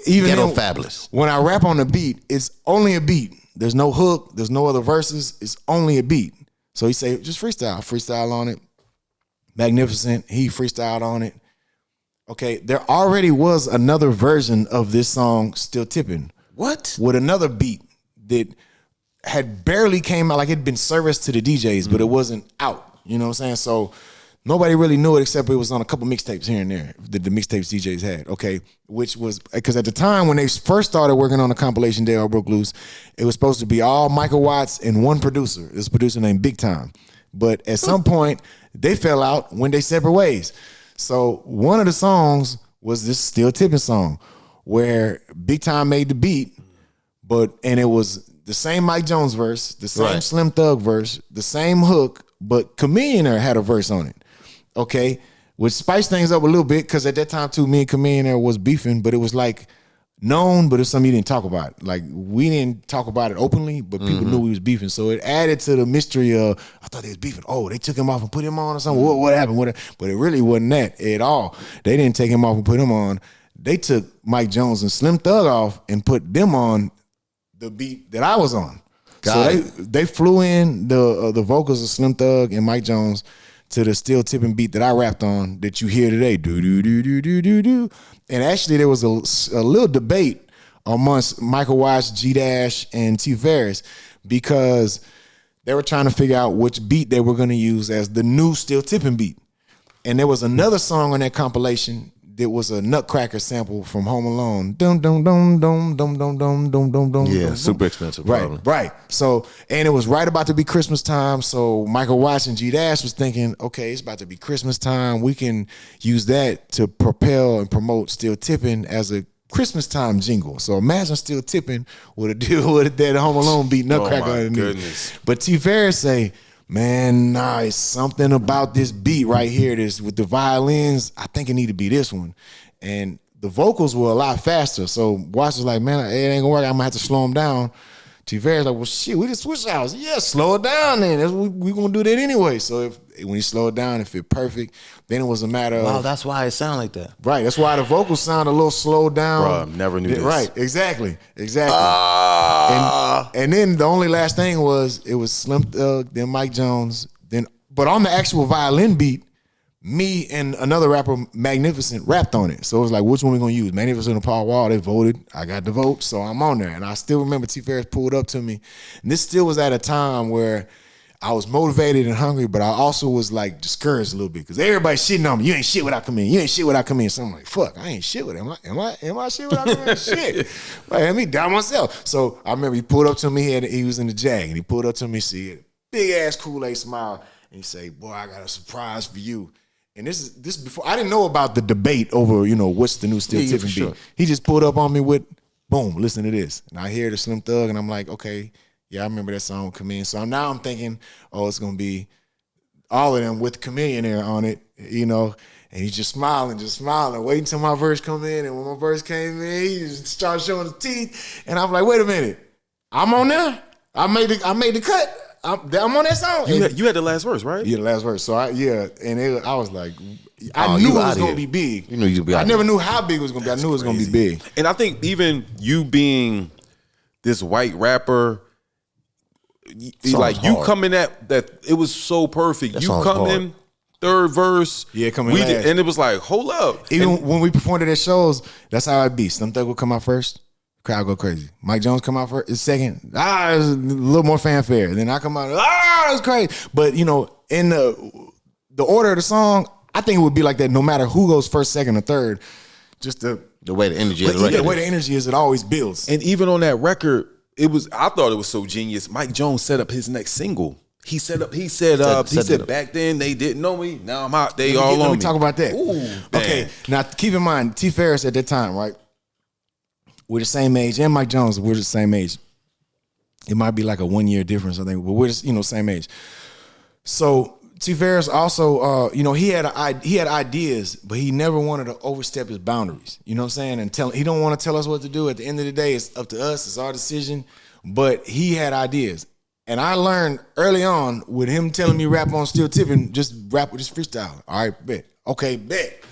S1: even
S2: Ghetto Fabulous.
S1: When I rap on the beat, it's only a beat. There's no hook. There's no other verses. It's only a beat. So he say just freestyle on it. Magnificent. He freestyled on it. Okay, there already was another version of this song, Still Tippin'.
S2: What?
S1: With another beat that had barely came out, like it'd been serviced to the DJs, but it wasn't out. You know what I'm saying? So nobody really knew it except it was on a couple mixtapes here and there that the mixtapes DJs had, okay? Which was, because at the time when they first started working on the compilation Day All Broke Loose, it was supposed to be all Michael Watts and one producer. This producer named Big Time. But at some point, they fell out, went their separate ways. So one of the songs was this Still Tippin' song where Big Time made the beat, and it was the same Mike Jones verse, the same Slim Thug verse, the same hook, but Chameleon had a verse on it, okay? Which spiced things up a little bit because at that time too, me and Chameleon was beefing, but it was like known, but it's something you didn't talk about. Like we didn't talk about it openly, but people knew we was beefing. So it added to the mystery of, I thought they was beefing. Oh, they took him off and put him on or something. What happened? But it really wasn't that at all. They didn't take him off and put him on. They took Mike Jones and Slim Thug off and put them on the beat that I was on. They flew in the vocals of Slim Thug and Mike Jones to the Still Tippin' beat that I rapped on that you hear today. Do do do do do do do. And actually, there was a little debate amongst Michael Watts, G-Dash, and T-Ferris because they were trying to figure out which beat they were going to use as the new Still Tippin' beat. And there was another song on that compilation that was a Nutcracker sample from Home Alone. Dum dum dum dum dum dum dum dum dum dum.
S2: Yeah, super expensive.
S1: Right. So, and it was right about to be Christmas time. So Michael Watts and G-Dash was thinking, okay, it's about to be Christmas time. We can use that to propel and promote Still Tippin' as a Christmas time jingle. So imagine Still Tippin' with a deal with that Home Alone beat Nutcracker.
S3: Oh my goodness.
S1: But T-Ferris say, man, nah, it's something about this beat right here. This with the violins, I think it need to be this one. And the vocals were a lot faster. So Watts was like, man, it ain't gonna work. I'm gonna have to slow them down. T-Ferris like, well, shit, we just switch house. Yeah, slow it down then. We gonna do that anyway. So when you slow it down, if it perfect, then it was a matter of.
S2: Wow, that's why it sounded like that.
S1: Right, that's why the vocals sound a little slowed down.
S3: Bro, never knew this.
S1: Right, exactly. And then the only last thing was, it was Slim Thug, then Mike Jones, but on the actual violin beat, me and another rapper, Magnificent, rapped on it. So it was like, which one we gonna use? Magnificent and Paul Wall, they voted. I got the vote, so I'm on there. And I still remember T-Ferris pulled up to me. And this still was at a time where I was motivated and hungry, but I also was like discouraged a little bit because everybody shitting on me. You ain't shit without Chameleon. You ain't shit without Chameleon. So I'm like, fuck, I ain't shit with him. Am I shit without Chameleon? Shit. Like, let me down myself. So I remember he pulled up to me. He was in the Jag, and he pulled up to me. See, big ass Kool-Aid smile, and he say, "Boy, I got a surprise for you." And this before I didn't know about the debate over what's the new Still Tippin' beat. Sure. He just pulled up on me with, boom, listen to this, and I hear the Slim Thug, and I'm like, okay. Yeah, I remember that song Chameleon. So now I'm thinking, oh, it's gonna be all of them with Chameleon there on it, And he's just smiling, waiting till my verse come in. And when my verse came in, he just started showing his teeth. And I'm like, wait a minute, I'm on there. I made the cut. I'm on that song.
S3: You had the last verse, right?
S1: Yeah, the last verse. So I was like, I knew it was gonna be big.
S2: You knew you'd be.
S1: I never knew how big it was gonna be. I knew it was gonna be big.
S3: And I think even you being this white rapper. Like you come in that it was so perfect. You come in third verse,
S1: coming last.
S3: And it was like, hold up.
S1: Even when we performed at shows, that's how it be. Slim Thug would come out first, crowd go crazy. Mike Jones come out first, second. It's a little more fanfare. And then I come out, it's crazy. But in the order of the song, I think it would be like that no matter who goes first, second, or third. Just the
S2: way the energy is.
S1: The way the energy is, it always builds.
S3: And even on that record. I thought it was so genius. Mike Jones set up his next single. He said back then they didn't know me. Now I'm out. They all on me.
S1: Let me talk about that.
S3: Ooh,
S1: okay, now keep in mind, T-Ferris at that time, right? We're the same age, and Mike Jones, we're the same age. It might be like a 1 year difference, I think, but we're just same age. So T-Ferris also, he had ideas, but he never wanted to overstep his boundaries. You know what I'm saying? And he don't want to tell us what to do. At the end of the day, it's up to us. It's our decision. But he had ideas. And I learned early on with him telling me rap on Still Tippin', just rap with his freestyle. All right, bet. Okay, bet.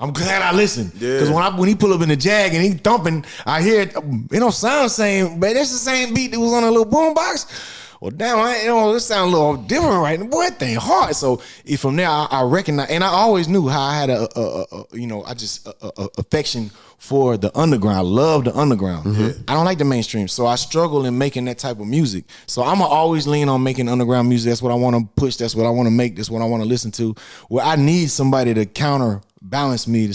S1: I'm glad I listened. Because when he pull up in the Jag and he thumping, I hear it don't sound the same, but that's the same beat that was on a little boombox. Well, damn, this sounds a little different right now. Boy, that thing hard. So from there, I recognize, and I always knew how I had affection for the underground. I love the underground. Mm-hmm. I don't like the mainstream. So I struggle in making that type of music. So I'm always lean on making underground music. That's what I want to push. That's what I want to make. That's what I want to listen to. Well, I need somebody to counterbalance me.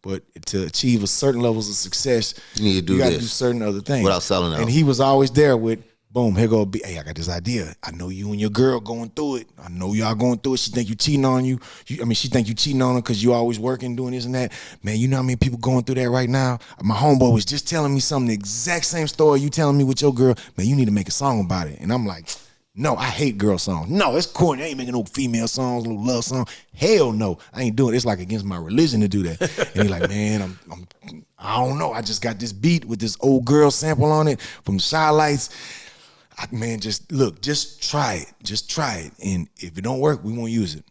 S1: But to achieve a certain levels of success, you got to do certain other things.
S2: Without selling out.
S1: And he was always there with, boom, here go. Hey, I got this idea. I know you and your girl going through it. I know y'all going through it. She think you cheating on you. She think you cheating on her because you always working, doing this and that. Man, you know how many people going through that right now? My homeboy was just telling me something, the exact same story you telling me with your girl. Man, you need to make a song about it. And I'm like, no, I hate girl songs. No, it's corny. I ain't making no female songs, no love song. Hell no. I ain't doing it. It's like against my religion to do that. And he's like, man, I don't know. I just got this beat with this old girl sample on it from Shy Lights. Man, just try it. Just try it. And if it don't work, we won't use it.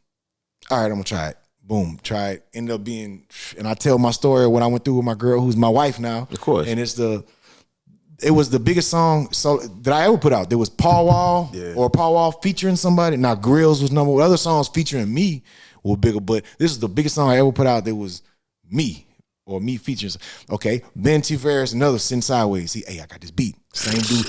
S1: All right, I'm going to try it. Boom, try it. Ended up being, and I tell my story when I went through with my girl, who's my wife now.
S2: Of course.
S1: And it was the biggest song that I ever put out. There was Paul Wall or Paul Wall featuring somebody. Now, Grills was number one. Other songs featuring me were bigger, but this is the biggest song I ever put out that was me. Or me features. Okay. Then T-Ferris, another Sittin Sidewayz. Hey, I got this beat. Same dude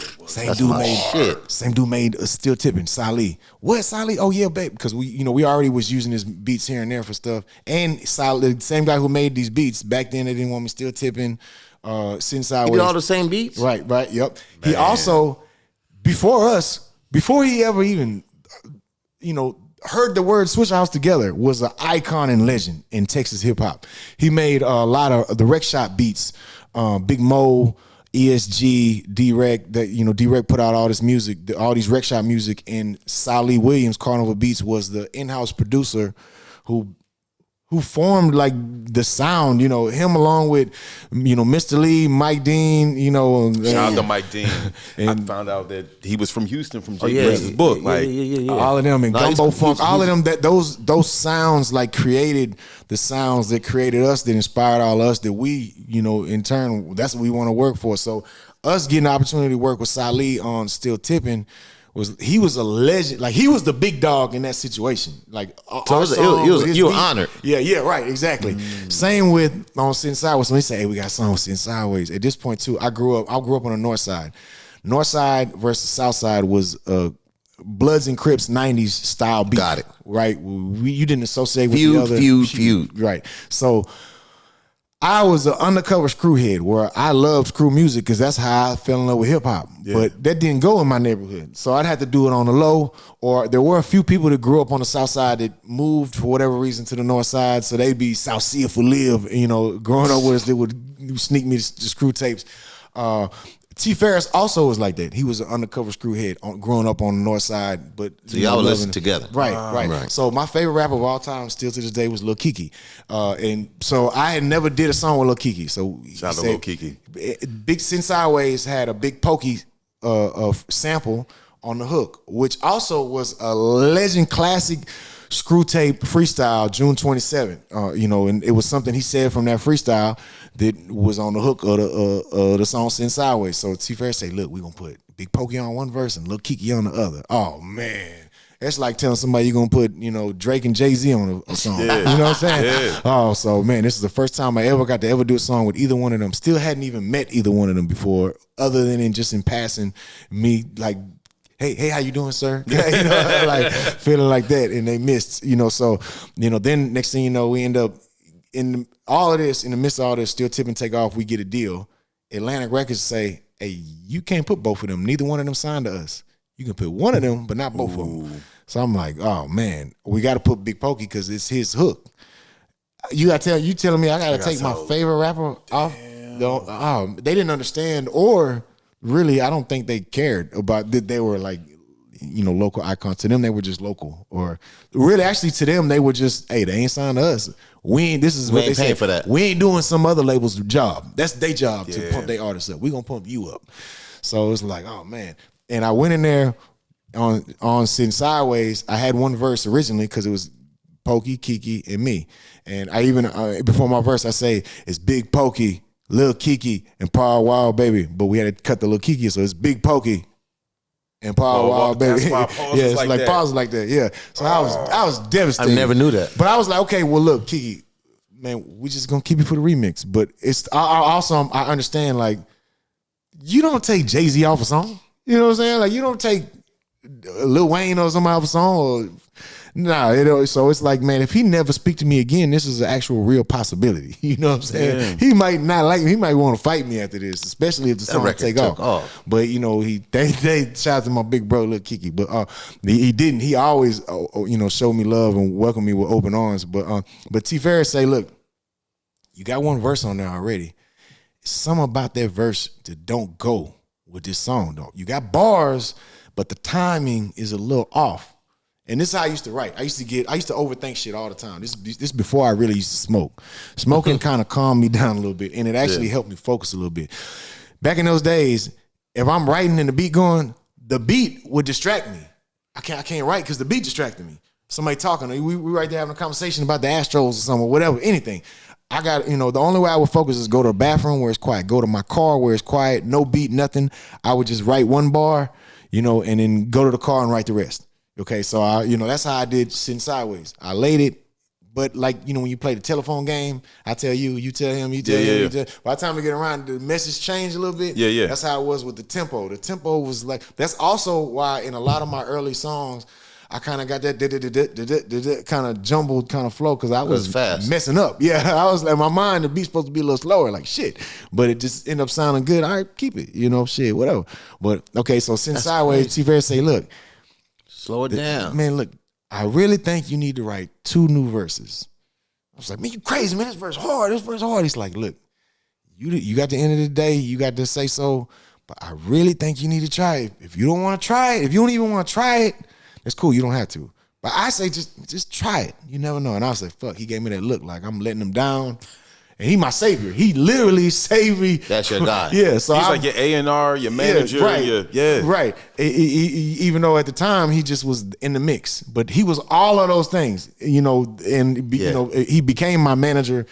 S1: made Still Tippin', Salih. What, Salih? Oh yeah, babe. Because we already was using his beats here and there for stuff. And Salih, the same guy who made these beats, back then they didn't want me Still Tippin', Sittin Sidewayz.
S2: He did all the same beats?
S1: Right, yep. Man. He also, before he ever even, heard the word Swisher House together, was an icon and legend in Texas hip hop. He made a lot of the Rec Shop beats, Big Mo, ESG, D-Rec. D-Rec put out all this music, all these Rec Shop music, and Salih Williams, Carnival Beats, was the in-house producer who formed like the sound, him along with, Mr. Lee, Mike Dean,
S3: Shout out to Mike Dean. I found out that he was from Houston from Jay Gress's book.
S1: All of them and Gumbo Funk, all of them, that those sounds like created the sounds that created us, that inspired all us, that we, in turn, that's what we want to work for. So us getting the opportunity to work with Salih on Still Tippin', he was a legend. Like, he was the big dog in that situation. Like,
S2: you were honored.
S1: Yeah, right, exactly. Same with on Sittin Sidewayz. When they say, hey, we got a song with Sittin Sidewayz. At this point too, I grew up on the north side. North side versus south side was Bloods and Crips 90s style beat.
S2: Got it.
S1: Right? You didn't associate with the other.
S2: Feud.
S1: Right. So I was an undercover screwhead where I loved screw music because that's how I fell in love with hip hop. Yeah. But that didn't go in my neighborhood. So I'd have to do it on the low, or there were a few people that grew up on the south side that moved for whatever reason to the north side. So they'd be South Sea for live, growing up with us, they would sneak me the screw tapes. T-Ferris also was like that. He was an undercover screwhead growing up on the north side. But
S2: so y'all would listen together.
S1: Right. So my favorite rapper of all time, still to this day, was Lil Keke. And so I had never did a song with Lil Keke. So
S3: shout out to Lil Keke.
S1: Big Sittin Sidewayz had a Big Pokey sample on the hook, which also was a legend classic screw tape freestyle, June 27th. And it was something he said from that freestyle that was on the hook of the song Sittin Sidewayz. So T-Ferris say, look, we're going to put Big Pokey on one verse and Lil Keke on the other. Oh, man. That's like telling somebody you're going to put, Drake and Jay-Z on a song. Yeah. You know what I'm saying? Yeah. Oh, so, man, this is the first time I ever got to do a song with either one of them. Still hadn't even met either one of them before, other than in passing me, like, hey, how you doing, sir? Like feeling like that, and they missed, So, then next thing you know, we end up in the midst of all this, still Tippin take off. We get a deal. Atlantic Records say, hey, you can't put both of them. Neither one of them signed to us. You can put one of them, but not both of them. So I'm like, oh man, we got to put Big Pokey because it's his hook. You telling me I got to take my favorite rapper off? They didn't understand, or really, I don't think they cared about that. They were like, local icons. To them, they were just local. Or really, actually, to them, they were just, hey, they ain't signed to us. This is what they say. For that. We ain't doing some other label's job. That's their job to pump their artists up. We gonna pump you up. So it's like, oh man. And I went in there on Sittin Sidewayz. I had one verse originally because it was Pokey, Keke, and me. And I even before my verse, I say it's Big Pokey, Lil Keke, and Paul Wild Baby. But we had to cut the Lil Keke, so it's Big Pokey and Paul Wild Baby. It's like pause like that. Yeah. So I was devastated.
S2: I never knew that.
S1: But I was like, okay, well look, Keke, man, we just gonna keep you for the remix. But it's I understand, like, you don't take Jay-Z off a song. You know what I'm saying? Like, you don't take Lil Wayne or somebody off a song, or so it's like, man, if he never speak to me again, this is an actual real possibility. You know what I'm saying? He might not like me. He might want to fight me after this, especially if the song take off. But they shout out to my big bro, Lil Keke. But he didn't. He always showed me love and welcomed me with open arms. But T-Ferris say, look, you got one verse on there already. Something about that verse that don't go with this song, though. You got bars, but the timing is a little off. And this is how I used to write. I used to overthink shit all the time. This is before I really used to smoke. Smoking kind of calmed me down a little bit, and it actually helped me focus a little bit. Back in those days, if I'm writing and the beat going, the beat would distract me. I can't write because the beat distracted me. Somebody talking, we right there having a conversation about the Astros or something, or whatever, anything. I got, the only way I would focus is go to the bathroom where it's quiet, go to my car where it's quiet, no beat, nothing. I would just write one bar, and then go to the car and write the rest. Okay, so that's how I did Sittin Sidewayz. I laid it, but like, when you play the telephone game, I tell you, you tell him, you tell him, you tell. By the time we get around, the message changed a little bit. Yeah. That's how it was with the tempo. The tempo was like, that's also why in a lot of my early songs, I kind of got that kind of jumbled kind of flow because I was
S2: fast.
S1: Messing up. Yeah, I was like, my mind, the beat's supposed to be a little slower, like shit. But it just ended up sounding good. All right, keep it, shit, whatever. But okay, so Sittin Sidewayz, T-Ferris say, look,
S2: slow it down.
S1: Man, look, I really think you need to write 2 new verses. I was like, man, you crazy, man. This verse hard. He's like, look, you got the end of the day. You got to say so. But I really think you need to try it. If you don't want to try it, if you don't even want to try it, that's cool. You don't have to. But I say just try it. You never know. And I was like, fuck, he gave me that look like I'm letting him down. And he my savior. He literally saved me.
S2: That's your guy.
S1: Yeah. So
S3: he's like your A&R, your manager.
S1: Yeah, right. Right. Even though at the time he just was in the mix, but he was all of those things, and he became my manager,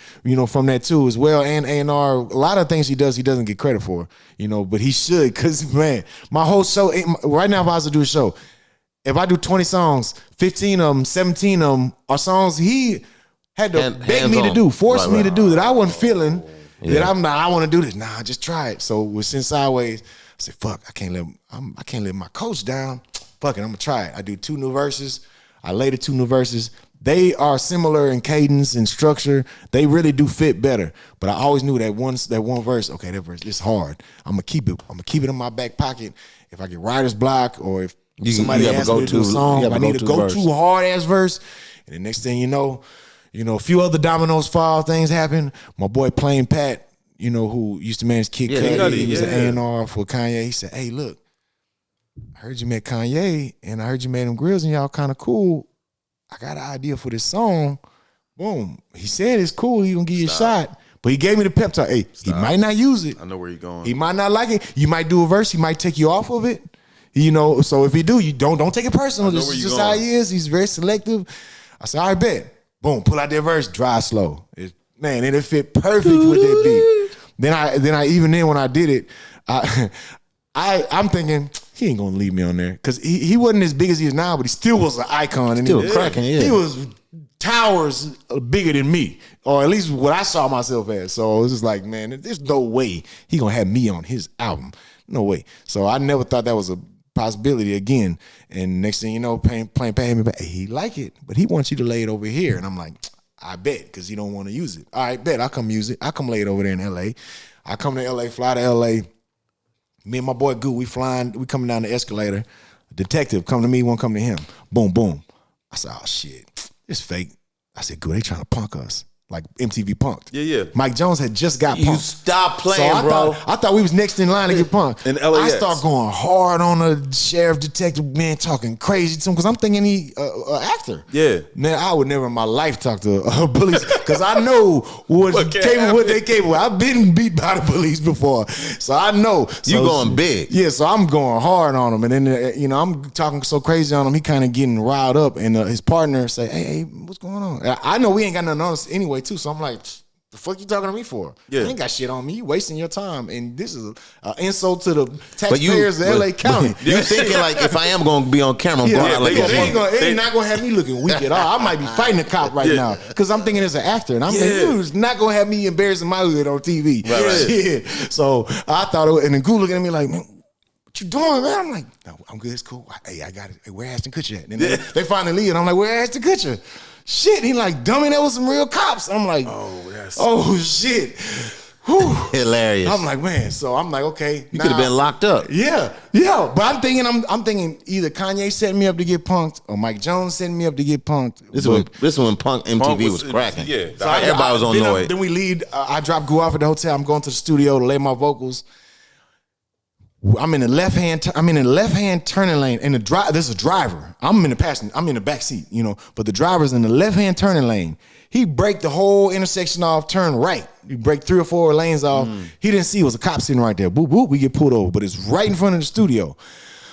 S1: from that too as well. And A&R, a lot of things he doesn't get credit for, but he should, because man, my whole show right now, if I was to do a show, if I do 20 songs, 15 of them, 17 of them are songs he had to beg me to do, force me to do, that I wasn't feeling, that I want to do this. Just try it. So with Sittin Sidewayz, I said, fuck, I can't let my coach down. fuck it, I'm gonna try it. I do 2 new verses. I lay the 2 new verses. They are similar in cadence and structure. They really do fit better. But I always knew that one verse, okay, that verse is hard. I'm gonna keep it in my back pocket. If I get writer's block or if somebody asks me to do a song, if I need a go-to hard-ass verse, and the next thing you know, a few other dominoes fall, things happen. My boy Plain Pat, who used to manage Kid Cudi, he was an A&R for Kanye. He said, hey, look, I heard you met Kanye, and I heard you made him grills, and y'all kind of cool. I got an idea for this song. Boom. He said it's cool. He gonna give you a shot. But he gave me the pep talk. Hey, he might not use it.
S3: I know where you're going.
S1: He might not like it. You might do a verse. He might take you off of it. So if he do, you don't take it personal. This is just how he is. He's very selective. I said, all right, bet. Boom. Pull out that verse. Drive slow. Man, it fit perfect with that beat. Then when I did it, I'm thinking he ain't gonna leave me on there because he wasn't as big as he is now, but he still was an icon and
S2: still cracking. Yeah,
S1: he was towers bigger than me, or at least what I saw myself as. So it was just like, man, there's no way he gonna have me on his album, no way. So I never thought that was a possibility again. And next thing you know, playing me back, hey, he like it, but he wants you to lay it over here, and I'm like, I bet, because he don't want to use it. All right, bet, I'll come use it. I'll come lay it over there in L.A. I come to L.A., fly to L.A., me and my boy Goo, we coming down the escalator. Detective come to me, won't come to him. Boom, boom. I said, oh shit, it's fake. I said, Goo, they trying to punk us. Like MTV punked.
S3: Yeah.
S1: Mike Jones had just got punked.
S2: You stop playing,
S1: so
S2: bro.
S1: I thought we was next in line to get punked.
S3: In LAX.
S1: I start going hard on the sheriff detective, man, talking crazy to him because I'm thinking he an actor.
S3: Yeah.
S1: Man, I would never in my life talk to police because I know what they capable. I've been beat by the police before, so I know.
S2: You going big.
S1: Yeah, so I'm going hard on him, and then I'm talking so crazy on him, he kind of getting riled up, and his partner say, hey, what's going on? I know we ain't got nothing on us anyway, too, so I'm like, the fuck you talking to me for?
S3: Yeah.
S1: I ain't got shit on me. You wasting your time. And this is an insult to the taxpayers of LA County.
S2: You thinking like, if I am going to be on camera, I'm going out like
S1: they not going to have me looking weak at all. I might be fighting a cop right now because I'm thinking as an actor. And I'm thinking, dude's not going to have me embarrassing my hood on TV.
S3: Right.
S1: Yeah. So I thought it was, and then Goo looking at me like, man, what you doing, man? I'm like, no, I'm good. It's cool. Hey, I got it. Hey, where Ashton Kutcher at? And they finally leave. And I'm like, where Ashton Kutcher? Shit, he like, dummy, that was some real cops. I'm like, oh shit. Whew.
S2: Hilarious.
S1: I'm like, man, so I'm like, okay.
S2: You could have been locked up.
S1: Yeah. But I'm thinking either Kanye set me up to get punked or Mike Jones set me up to get punked.
S2: This is when Punk MTV was cracking.
S3: Yeah.
S2: So everybody was on noise.
S1: Then we leave. I drop Goo off at the hotel. I'm going to the studio to lay my vocals. I'm in the left hand turning lane, and there's a driver. I'm in the back seat, but the driver's in the left hand turning lane. He break the whole intersection off, turn right. He break 3 or 4 lanes off. He didn't see it was a cop sitting right there. Boop, boop, we get pulled over, but it's right in front of the studio.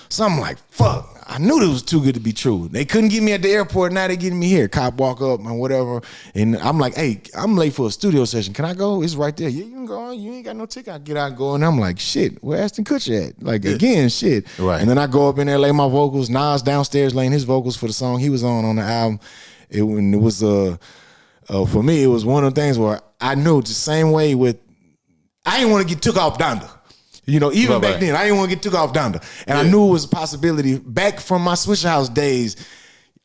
S1: So I'm like, fuck. I knew this was too good to be true. They couldn't get me at the airport. Now they getting me here. Cop walk up and whatever. And I'm like, hey, I'm late for a studio session. Can I go? It's right there. Yeah, you can go on. You ain't got no ticket. I get out and go. And I'm like, shit, where Ashton Kutcher at? Like, again, shit.
S2: Right.
S1: And then I go up in there, lay my vocals. Nas downstairs laying his vocals for the song he was on the album. It was, for me, it was one of the things where I knew the same way with, I didn't want to get took off Donda. Even back then, I didn't want to get took off Donda. And I knew it was a possibility. Back from my Swisher House days,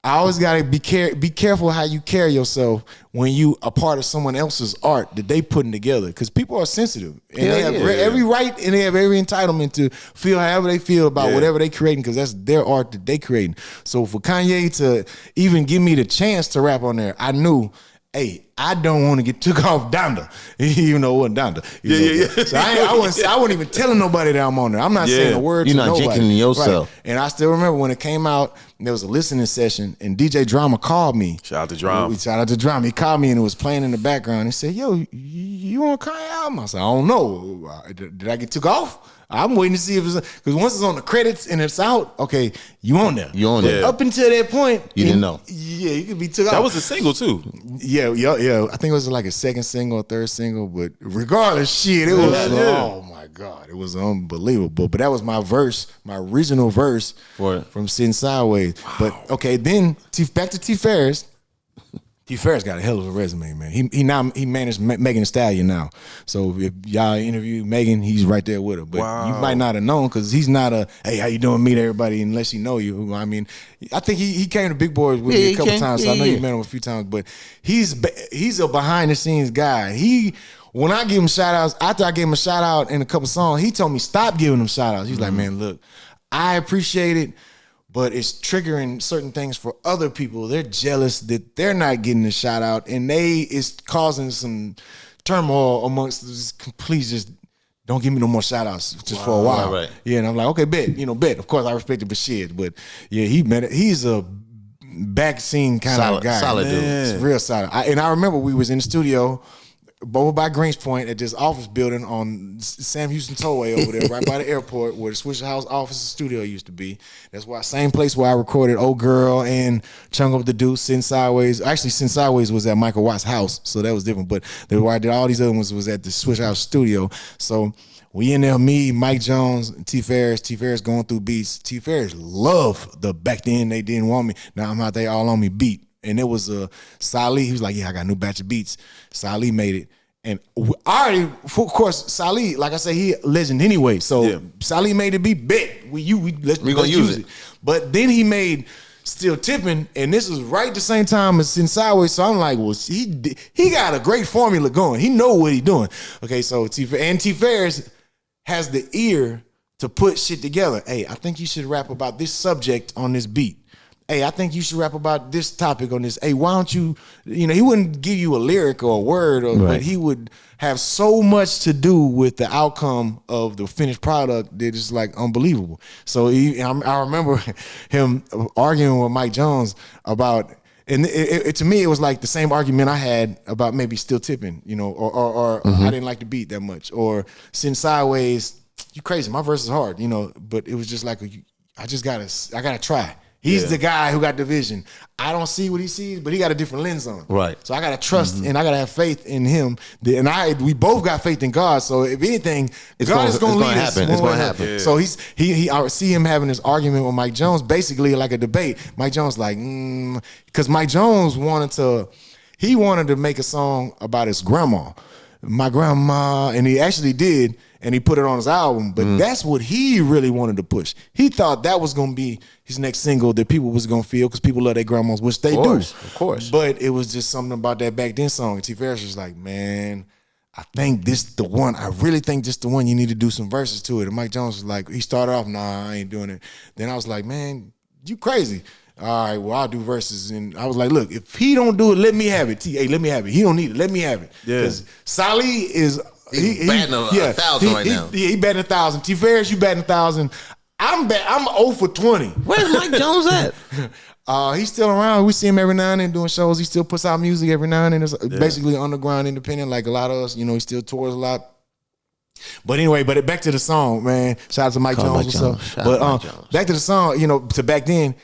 S1: I always got to be careful how you carry yourself when you are part of someone else's art that they putting together. Because people are sensitive. And they have every right and they have every entitlement to feel however they feel about whatever they creating because that's their art that they creating. So for Kanye to even give me the chance to rap on there, I knew, hey, I don't want to get took off Donda, even though it wasn't Donda. So I wasn't even telling nobody that I'm on there. I'm not saying a word to nobody.
S2: You're not jinxing yourself.
S1: Right. And I still remember when it came out, there was a listening session, and DJ Drama called me.
S3: Shout out to Drama.
S1: Shout out to Drama. He called me, and it was playing in the background. He said, yo, you on Kanye album? I said, I don't know. Did I get took off? I'm waiting to see if it's because once it's on the credits and it's out, okay, you on there.
S2: You on there.
S1: But up until that point,
S2: you didn't know.
S1: Yeah, you could be took off.
S3: That was a single too.
S1: Yeah. I think it was like a second single or third single, but regardless, shit, it was oh my God, it was unbelievable. But that was my verse, my original verse from Sittin Sidewayz. Wow. But okay, then back to T-Ferris. T-Ferris got a hell of a resume, man. He managed Megan Thee Stallion now. So if y'all interview Megan, he's right there with her. But you might not have known because he's not a, hey, how you doing, meet everybody unless he know you. I mean, I think he came to Big Boys with me a couple times, so I know you met him a few times. But he's a behind the scenes guy. When I give him shout outs, after I gave him a shout out in a couple songs, he told me stop giving him shout outs. He's like, man, look, I appreciate it, but it's triggering certain things for other people. They're jealous that they're not getting a shout out, and it's causing some turmoil amongst this complete just don't give me no more shout outs just for a while. Right. Yeah, and I'm like, okay, bet. Of course I respect it, but shit. But yeah, he's a back scene kind of guy. Solid dude. It's real solid. And I remember we was in the studio over by Greens Point at this office building on Sam Houston Tollway over there, right by the airport, where the Swisher House office and studio used to be. That's why same place where I recorded Old Girl and Chung Up the Deuce, Sittin Sidewayz. Actually, Sittin Sidewayz was at Michael Watt's house, so that was different. But where I did all these other ones was at the Swisher House studio. So we in there, me, Mike Jones, and T-Ferris. T-Ferris going through beats. T-Ferris loved back then they didn't want me. Now I'm out there all on me beat. And it was Salih. He was like, yeah, I got a new batch of beats. Salih made it. And of course, Salih, like I say, he a legend anyway. So Salih made the beat, let's gonna use it. But then he made Still Tippin', and this was right the same time as Sittin Sidewayz. So I'm like, well, he got a great formula going. He know what he's doing. Okay, so T-Ferris has the ear to put shit together. Hey, I think you should rap about this subject on this beat. Hey, I think you should rap about this topic on this. Hey, why don't you, he wouldn't give you a lyric or a word, but he would have so much to do with the outcome of the finished product that is like unbelievable. So I remember him arguing with Mike Jones about, and to me, it was like the same argument I had about maybe Still Tippin', or I didn't like the beat that much, or Sittin Sidewayz, you crazy, my verse is hard, but it was just like, I gotta try. He's the guy who got the vision. I don't see what he sees, but he got a different lens on. Right. So I gotta trust and I gotta have faith in him. And we both got faith in God. So if anything, God is gonna lead us. It's gonna happen. Yeah. So I see him having this argument with Mike Jones, basically like a debate. Mike Jones like, because Mike Jones wanted to make a song about his grandma. My grandma, and he actually did, and he put it on his album, but that's what he really wanted to push. He thought that was going to be his next single that people was going to feel because people love their grandmas, which they do. Of course. But it was just something about that back then song. And T-Ferris was like, man, I think this the one. I really think this the one. You need to do some verses to it. And Mike Jones was like, he started off, nah, I ain't doing it. Then I was like, man, you crazy. All right, well, I'll do verses. And I was like, look, if he don't do it, let me have it. Hey, let me have it. He don't need it. Let me have it. Because Salih is... He's batting 1,000 right now. He batting 1,000. T-Ferris, you batting 1,000. I'm 0 for 20.
S2: Where's Mike Jones at?
S1: He's still around. We see him every now and then doing shows. He still puts out music every now and then. It's basically underground independent like a lot of us. He still tours a lot. But anyway, back to the song, man. Shout out to Mike Jones. Back to the song, to back then,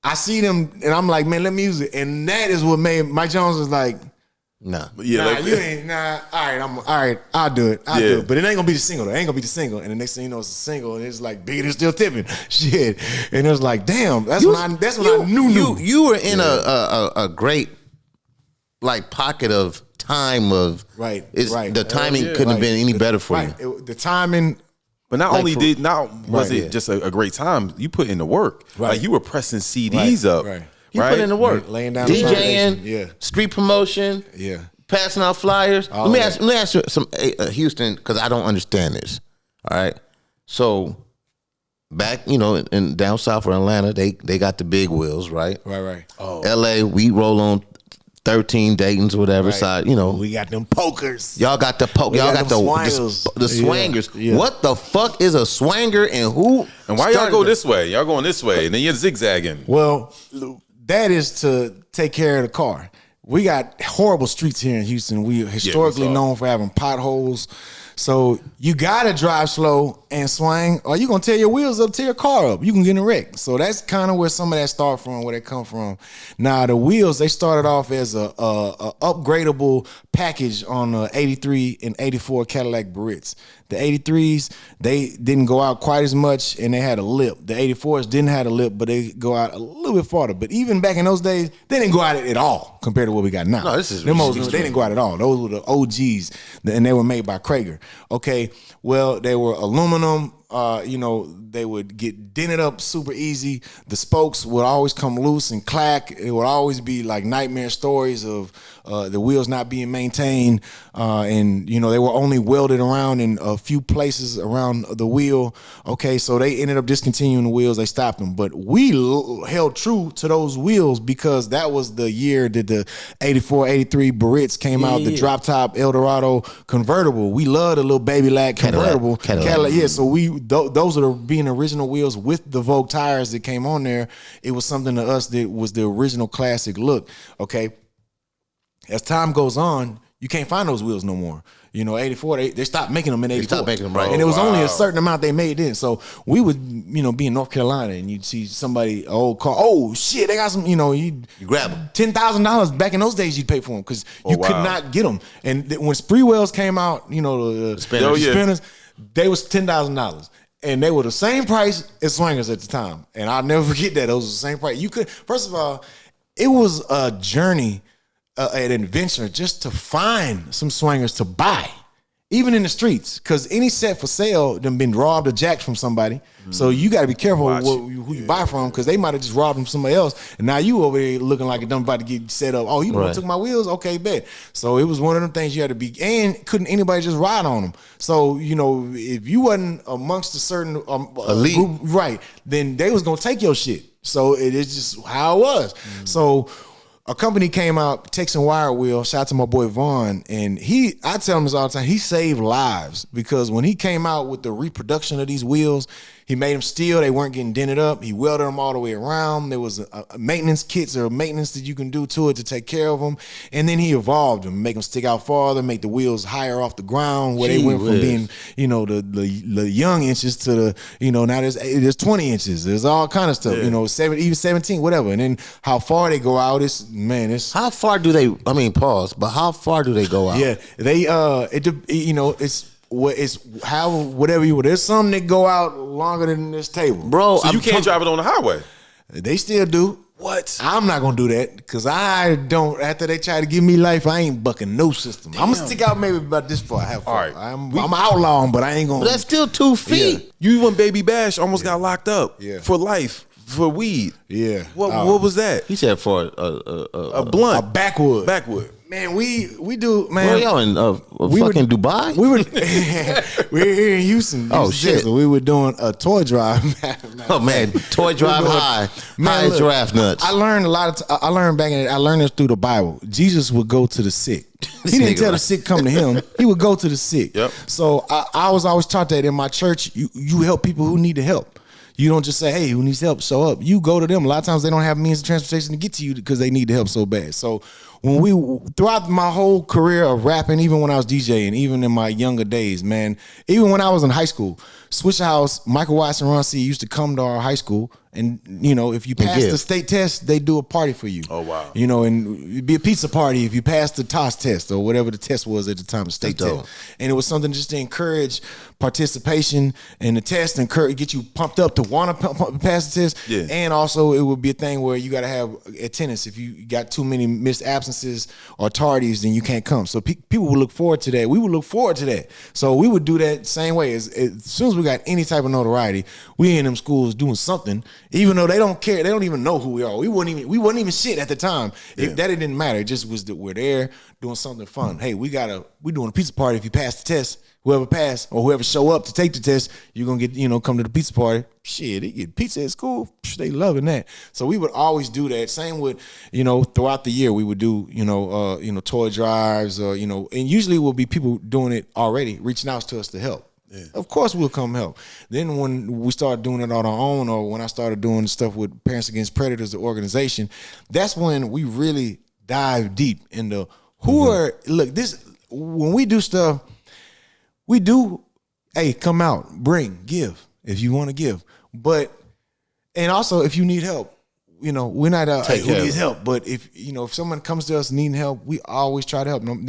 S1: I see them and I'm like, man, let me use it. And that is what made Mike Jones was like, nah. Yeah, you ain't, all right, I'll do it. I'll do it. But it ain't gonna be the single though. It ain't gonna be the single. And the next thing you know, it's a single and it's like bigger than Still Tippin'. Shit. And it was like, damn, that's when I knew.
S2: You were in a great like pocket of time of
S1: right.
S2: The timing couldn't have been any better for you.
S1: The timing.
S3: But not only was it just a great time, you put in the work. Right. Like you were pressing CDs up.
S1: Right.
S2: You put in the work.
S1: Laying down
S2: DJing, street promotion, passing out flyers. Let me ask you some Houston, because I don't understand this. All right. So back, in down south of Atlanta, they got the big wheels, right?
S1: Right.
S2: Oh. LA, we roll on 13 Dayton's, whatever side,
S1: We got them pokers.
S2: Y'all got the Y'all got the swangers. Yeah. What the fuck is a swanger and who?
S3: And why y'all go this way? Y'all going this way, and then you're zigzagging.
S1: Well, that is to take care of the car. We got horrible streets here in Houston. We are historically known for having potholes. So you gotta drive slow and swing, or you gonna tear your wheels up, tear your car up. You can get in a wreck. So that's kind of where some of that start from, where they come from. Now the wheels, they started off as a upgradable package on the 83 and 84 Cadillac Barretts. The 83s, they didn't go out quite as much, and they had a lip. The 84s didn't have a lip, but they go out a little bit farther. But even back in those days, they didn't go out at all compared to what we got now.
S2: No, this is
S1: they didn't go out at all. Those were the OGs, and they were made by Krager. Okay, well, they were aluminum. They would get dented up super easy. The spokes would always come loose and clack. It would always be like nightmare stories of the wheels not being maintained. And they were only welded around in a few places around the wheel. Okay, so they ended up discontinuing the wheels. They stopped them. But we held true to those wheels because that was the year that the 84, 83 Barretts came out, the drop top Eldorado convertible. We loved a little baby lag convertible. Cadillac. Yeah, so those are being original wheels with the Vogue tires that came on there. It was something to us that was the original classic look. Okay, as time goes on, you can't find those wheels no more. 84, they stopped making them in 84. They stopped making them, right? And it was only a certain amount they made then. So we would, be in North Carolina and you'd see somebody, old car. Oh shit, they got some. You
S2: grab them.
S1: $10,000 back in those days. You'd pay for them because you could not get them. And when Spreewells came out, the spinners, they was $10,000. And they were the same price as swingers at the time. And I'll never forget that. Those were the same price. You could, first of all, it was a journey, an adventure just to find some swingers to buy, even in the streets. Because any set for sale done been robbed or jacked from somebody. So you got to be careful who you buy from, because they might have just robbed them from somebody else. And now you over there looking like a dumb about to get set up. Oh, you took my wheels? Okay, bet. So it was one of them things you had to be, and couldn't anybody just ride on them. So, if you wasn't amongst a certain elite group, right, then they was going to take your shit. So it is just how it was. So a company came out, Texan Wire Wheel, shout out to my boy Vaughn, and I tell him this all the time, he saved lives, because when he came out with the reproduction of these wheels, he made them steel. They weren't getting dented up. He welded them all the way around. There was a maintenance kits or maintenance that you can do to it to take care of them. And then he evolved them, make them stick out farther, make the wheels higher off the ground, where they went from being, the young inches to the, now there's 20 inches. There's all kind of stuff, even 17, whatever. And then how far they go out is, it's.
S2: How far do they, pause, but how far do they go out?
S1: Yeah, they, there's some that go out longer than this table,
S3: bro. So you can't drive it on the highway.
S1: They still do. What? I'm not gonna do that, because I don't. After they try to give me life, I ain't bucking no system. I'm gonna stick out maybe about this far. All right, I'm outlawing, but I ain't gonna.
S2: But that's still 2 feet.
S3: Yeah. You when Baby Bash almost got locked up for life. For weed.
S1: Yeah.
S3: What was that?
S2: He said for
S3: a blunt.
S1: A backwood. Man, we do, man.
S2: Where y'all in fucking Dubai?
S1: We were we're here in Houston.
S2: Oh shit!
S1: So we were doing a toy drive.
S2: Oh man, toy drive high as giraffe nuts.
S1: I learned a lot of. I learned back in it. I learned this through the Bible. Jesus would go to the sick. He didn't tell the sick come to him. He would go to the sick.
S3: Yep.
S1: So I was always taught that in my church. You help people who need the help. You don't just say, hey, who needs help, show up. You go to them. A lot of times they don't have means of transportation to get to you because they need the help so bad. So throughout my whole career of rapping, even when I was DJing, even in my younger days, man, even when I was in high school, Swisher House, Michael Watts and Ron C used to come to our high school. And, if you pass the state test, they do a party for you.
S3: Oh, wow.
S1: And it'd be a pizza party if you passed the TOS test or whatever the test was at the time, the state test. And it was something just to encourage participation in the test, get you pumped up to want to pass the test.
S3: Yeah.
S1: And also it would be a thing where you got to have attendance. If you got too many missed absences or tardies, then you can't come. So people would look forward to that. We would look forward to that. So we would do that same way. As soon as we got any type of notoriety, we in them schools doing something. Even though they don't care, they don't even know who we are. We wasn't even shit at the time. Yeah. It didn't matter. It just was that we're there doing something fun. Hey, we doing a pizza party. If you pass the test, whoever pass or whoever show up to take the test, you're gonna get come to the pizza party. Shit, they get pizza at school. They loving that. So we would always do that. Same with throughout the year we would do toy drives or and usually it will be people doing it already, reaching out to us to help. Yeah. Of course we'll come help. Then when we started doing it on our own, or when I started doing stuff with Parents Against Predators, the organization, that's when we really dive deep into when we do stuff, we do hey, come out, bring, give if you want to give. But and also if you need help. You know, we're not who needs help, but if someone comes to us needing help, we always try to help them.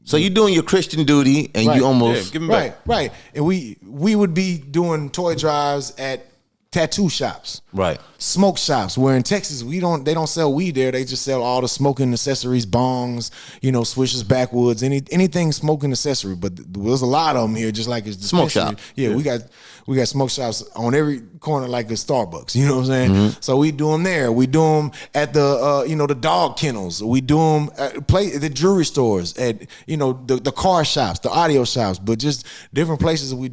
S2: So you're doing your Christian duty, and you almost
S3: give them back.
S1: Right. And we would be doing toy drives at tattoo shops,
S2: right?
S1: Smoke shops. Where in Texas they don't sell weed there. They just sell all the smoking accessories, bongs, swishers, backwoods, anything smoking accessory. But there's a lot of them here, just like it's
S2: smoke shop.
S1: Yeah, we got smoke shops on every corner, like a Starbucks. You know what I'm saying? Mm-hmm. So we do them there. We do them at the the dog kennels. We do them at the jewelry stores, at the car shops, the audio shops, but just different places. We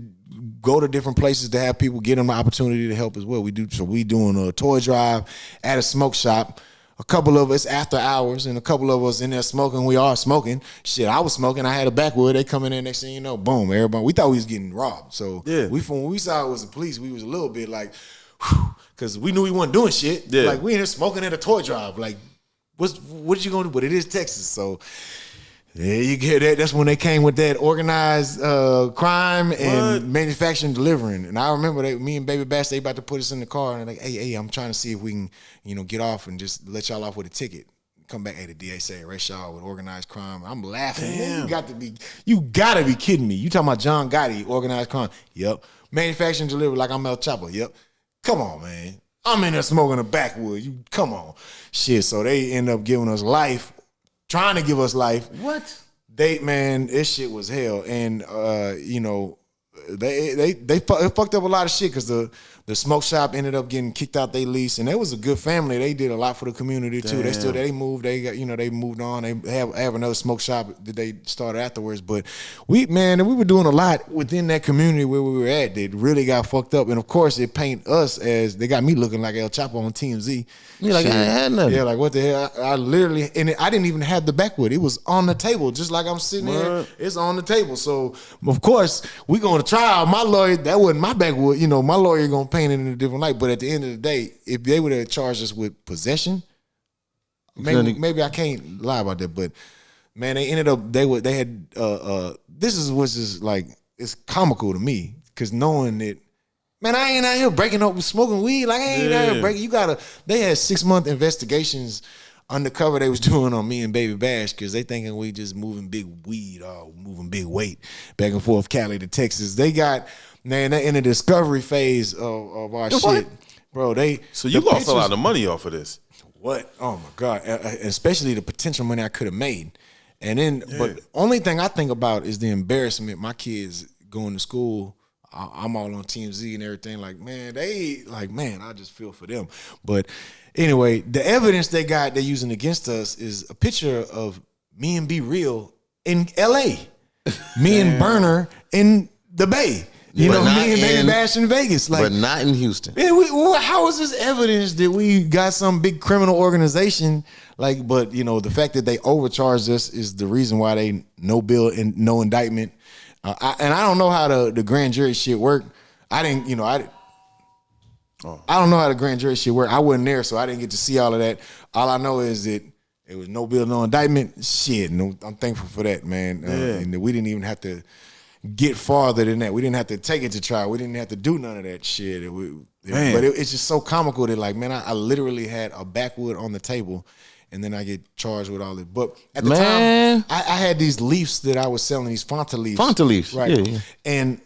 S1: go to different places to have people get them the opportunity to help as well. We doing a toy drive at a smoke shop. A couple of us after hours, and a couple of us in there smoking. We are smoking. Shit, I was smoking. I had a backwood. They come in there, next thing you know, boom, everybody. We thought we was getting robbed. So when we saw it was the police, we was a little bit like, because we knew we wasn't doing shit. Yeah. Like we in there smoking at a toy drive. Like, what you gonna do? But it is Texas, so. Yeah, you get that. That's when they came with that organized crime and manufacturing, delivering. And I remember me and Baby Bash, they about to put us in the car and they're like, hey, I'm trying to see if we can, get off and just let y'all off with a ticket. Come back, hey, the DA say arrest y'all with organized crime. I'm laughing. Man, you gotta be kidding me. You talking about John Gotti, organized crime? Yep. Manufacturing, delivery, like I'm El Chapo. Yep. Come on, man. I'm in there smoking a backwood. You come on, shit. So they end up giving us life. Trying to give us life.
S2: What?
S1: This shit was hell. And they fucked up a lot of shit because the smoke shop ended up getting kicked out their lease, and it was a good family. They did a lot for the community too. They moved. They got they moved on. They have another smoke shop that they started afterwards. But we were doing a lot within that community where we were at that really got fucked up. And of course, it paint us as they got me looking like El Chapo on TMZ.
S2: You're like, I ain't had nothing.
S1: Yeah, like what the hell? I literally, and I didn't even have the backwood. It was on the table, just like I'm sitting there. It's on the table. So of course we going to trial. My lawyer, that wasn't my backwood. My lawyer gonna paint it in a different light. But at the end of the day, if they would have charged us with possession, maybe I can't lie about that. But man, they ended up they had this was just like it's comical to me because knowing that. Man, I ain't out here breaking up with smoking weed. Like, I ain't out here breaking. They had 6-month investigations undercover they was doing on me and Baby Bash because they thinking we just moving big weed or moving big weight back and forth Cali to Texas. They in the discovery phase of our shit. Bro, So
S3: you lost a lot of money off of this.
S1: What? Oh, my God. Especially the potential money I could have made. And then, but only thing I think about is the embarrassment. My kids going to school. I'm all on TMZ and everything. Like, man, I just feel for them. But anyway, the evidence they're using against us is a picture of me and Be Real in LA. Me and Burner in the Bay. Me and Baby Bash in Vegas. Like,
S2: but not in Houston.
S1: How is this evidence that we got some big criminal organization? Like, but the fact that they overcharged us is the reason why they no bill and no indictment. And I don't know how the grand jury shit work. I don't know how the grand jury shit work. I wasn't there, so I didn't get to see all of that. All I know is that it was no bill, no indictment. Shit, I'm thankful for that, man. And we didn't even have to get farther than that. We didn't have to take it to trial. We didn't have to do none of that shit. But it's just so comical that, like, man, I literally had a backwood on the table. And then I get charged with all this. But at the time, I had these leaves that I was selling, these Fanta leaves.
S2: Fanta leaves,
S1: right?
S2: Yeah.
S1: And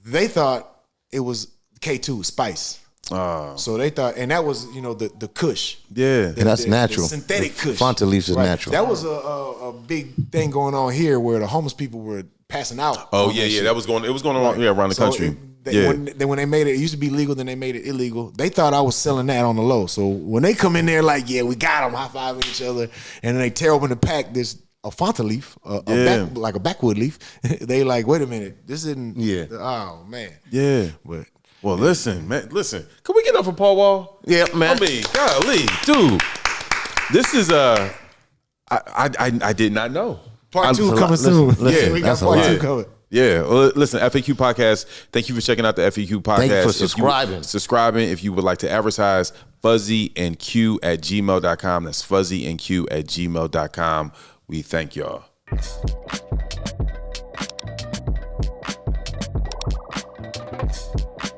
S1: they thought it was K2, Spice. So they thought, and that was, the Kush.
S3: Yeah.
S2: That's natural.
S1: The synthetic Kush.
S2: Fanta leaves is natural.
S1: That was a big thing going on here where the homeless people were passing out.
S3: Oh, yeah. It was going on around the country.
S1: When they made it used to be legal, then they made it illegal. They thought I was selling that on the low. So when they come in there like, yeah, we got them, high-fiving each other, and then they tear open the pack, a Fanta leaf, like a backwood leaf. They like, wait a minute, this isn't. Yeah. Oh man.
S3: Yeah.
S1: But
S3: well, listen, man. Listen, can we get up for Paul Wall?
S2: Yeah, man.
S3: I mean, golly, dude, this is I did not know.
S1: Part 2 coming soon.
S2: Listen,
S1: we got part 2 coming.
S3: Yeah, well, listen, FAQ Podcast, thank you for checking out the FAQ Podcast.
S2: Thank you for subscribing.
S3: If you would like to advertise, fuzzyandq@gmail.com. That's fuzzyandq@gmail.com. We thank y'all.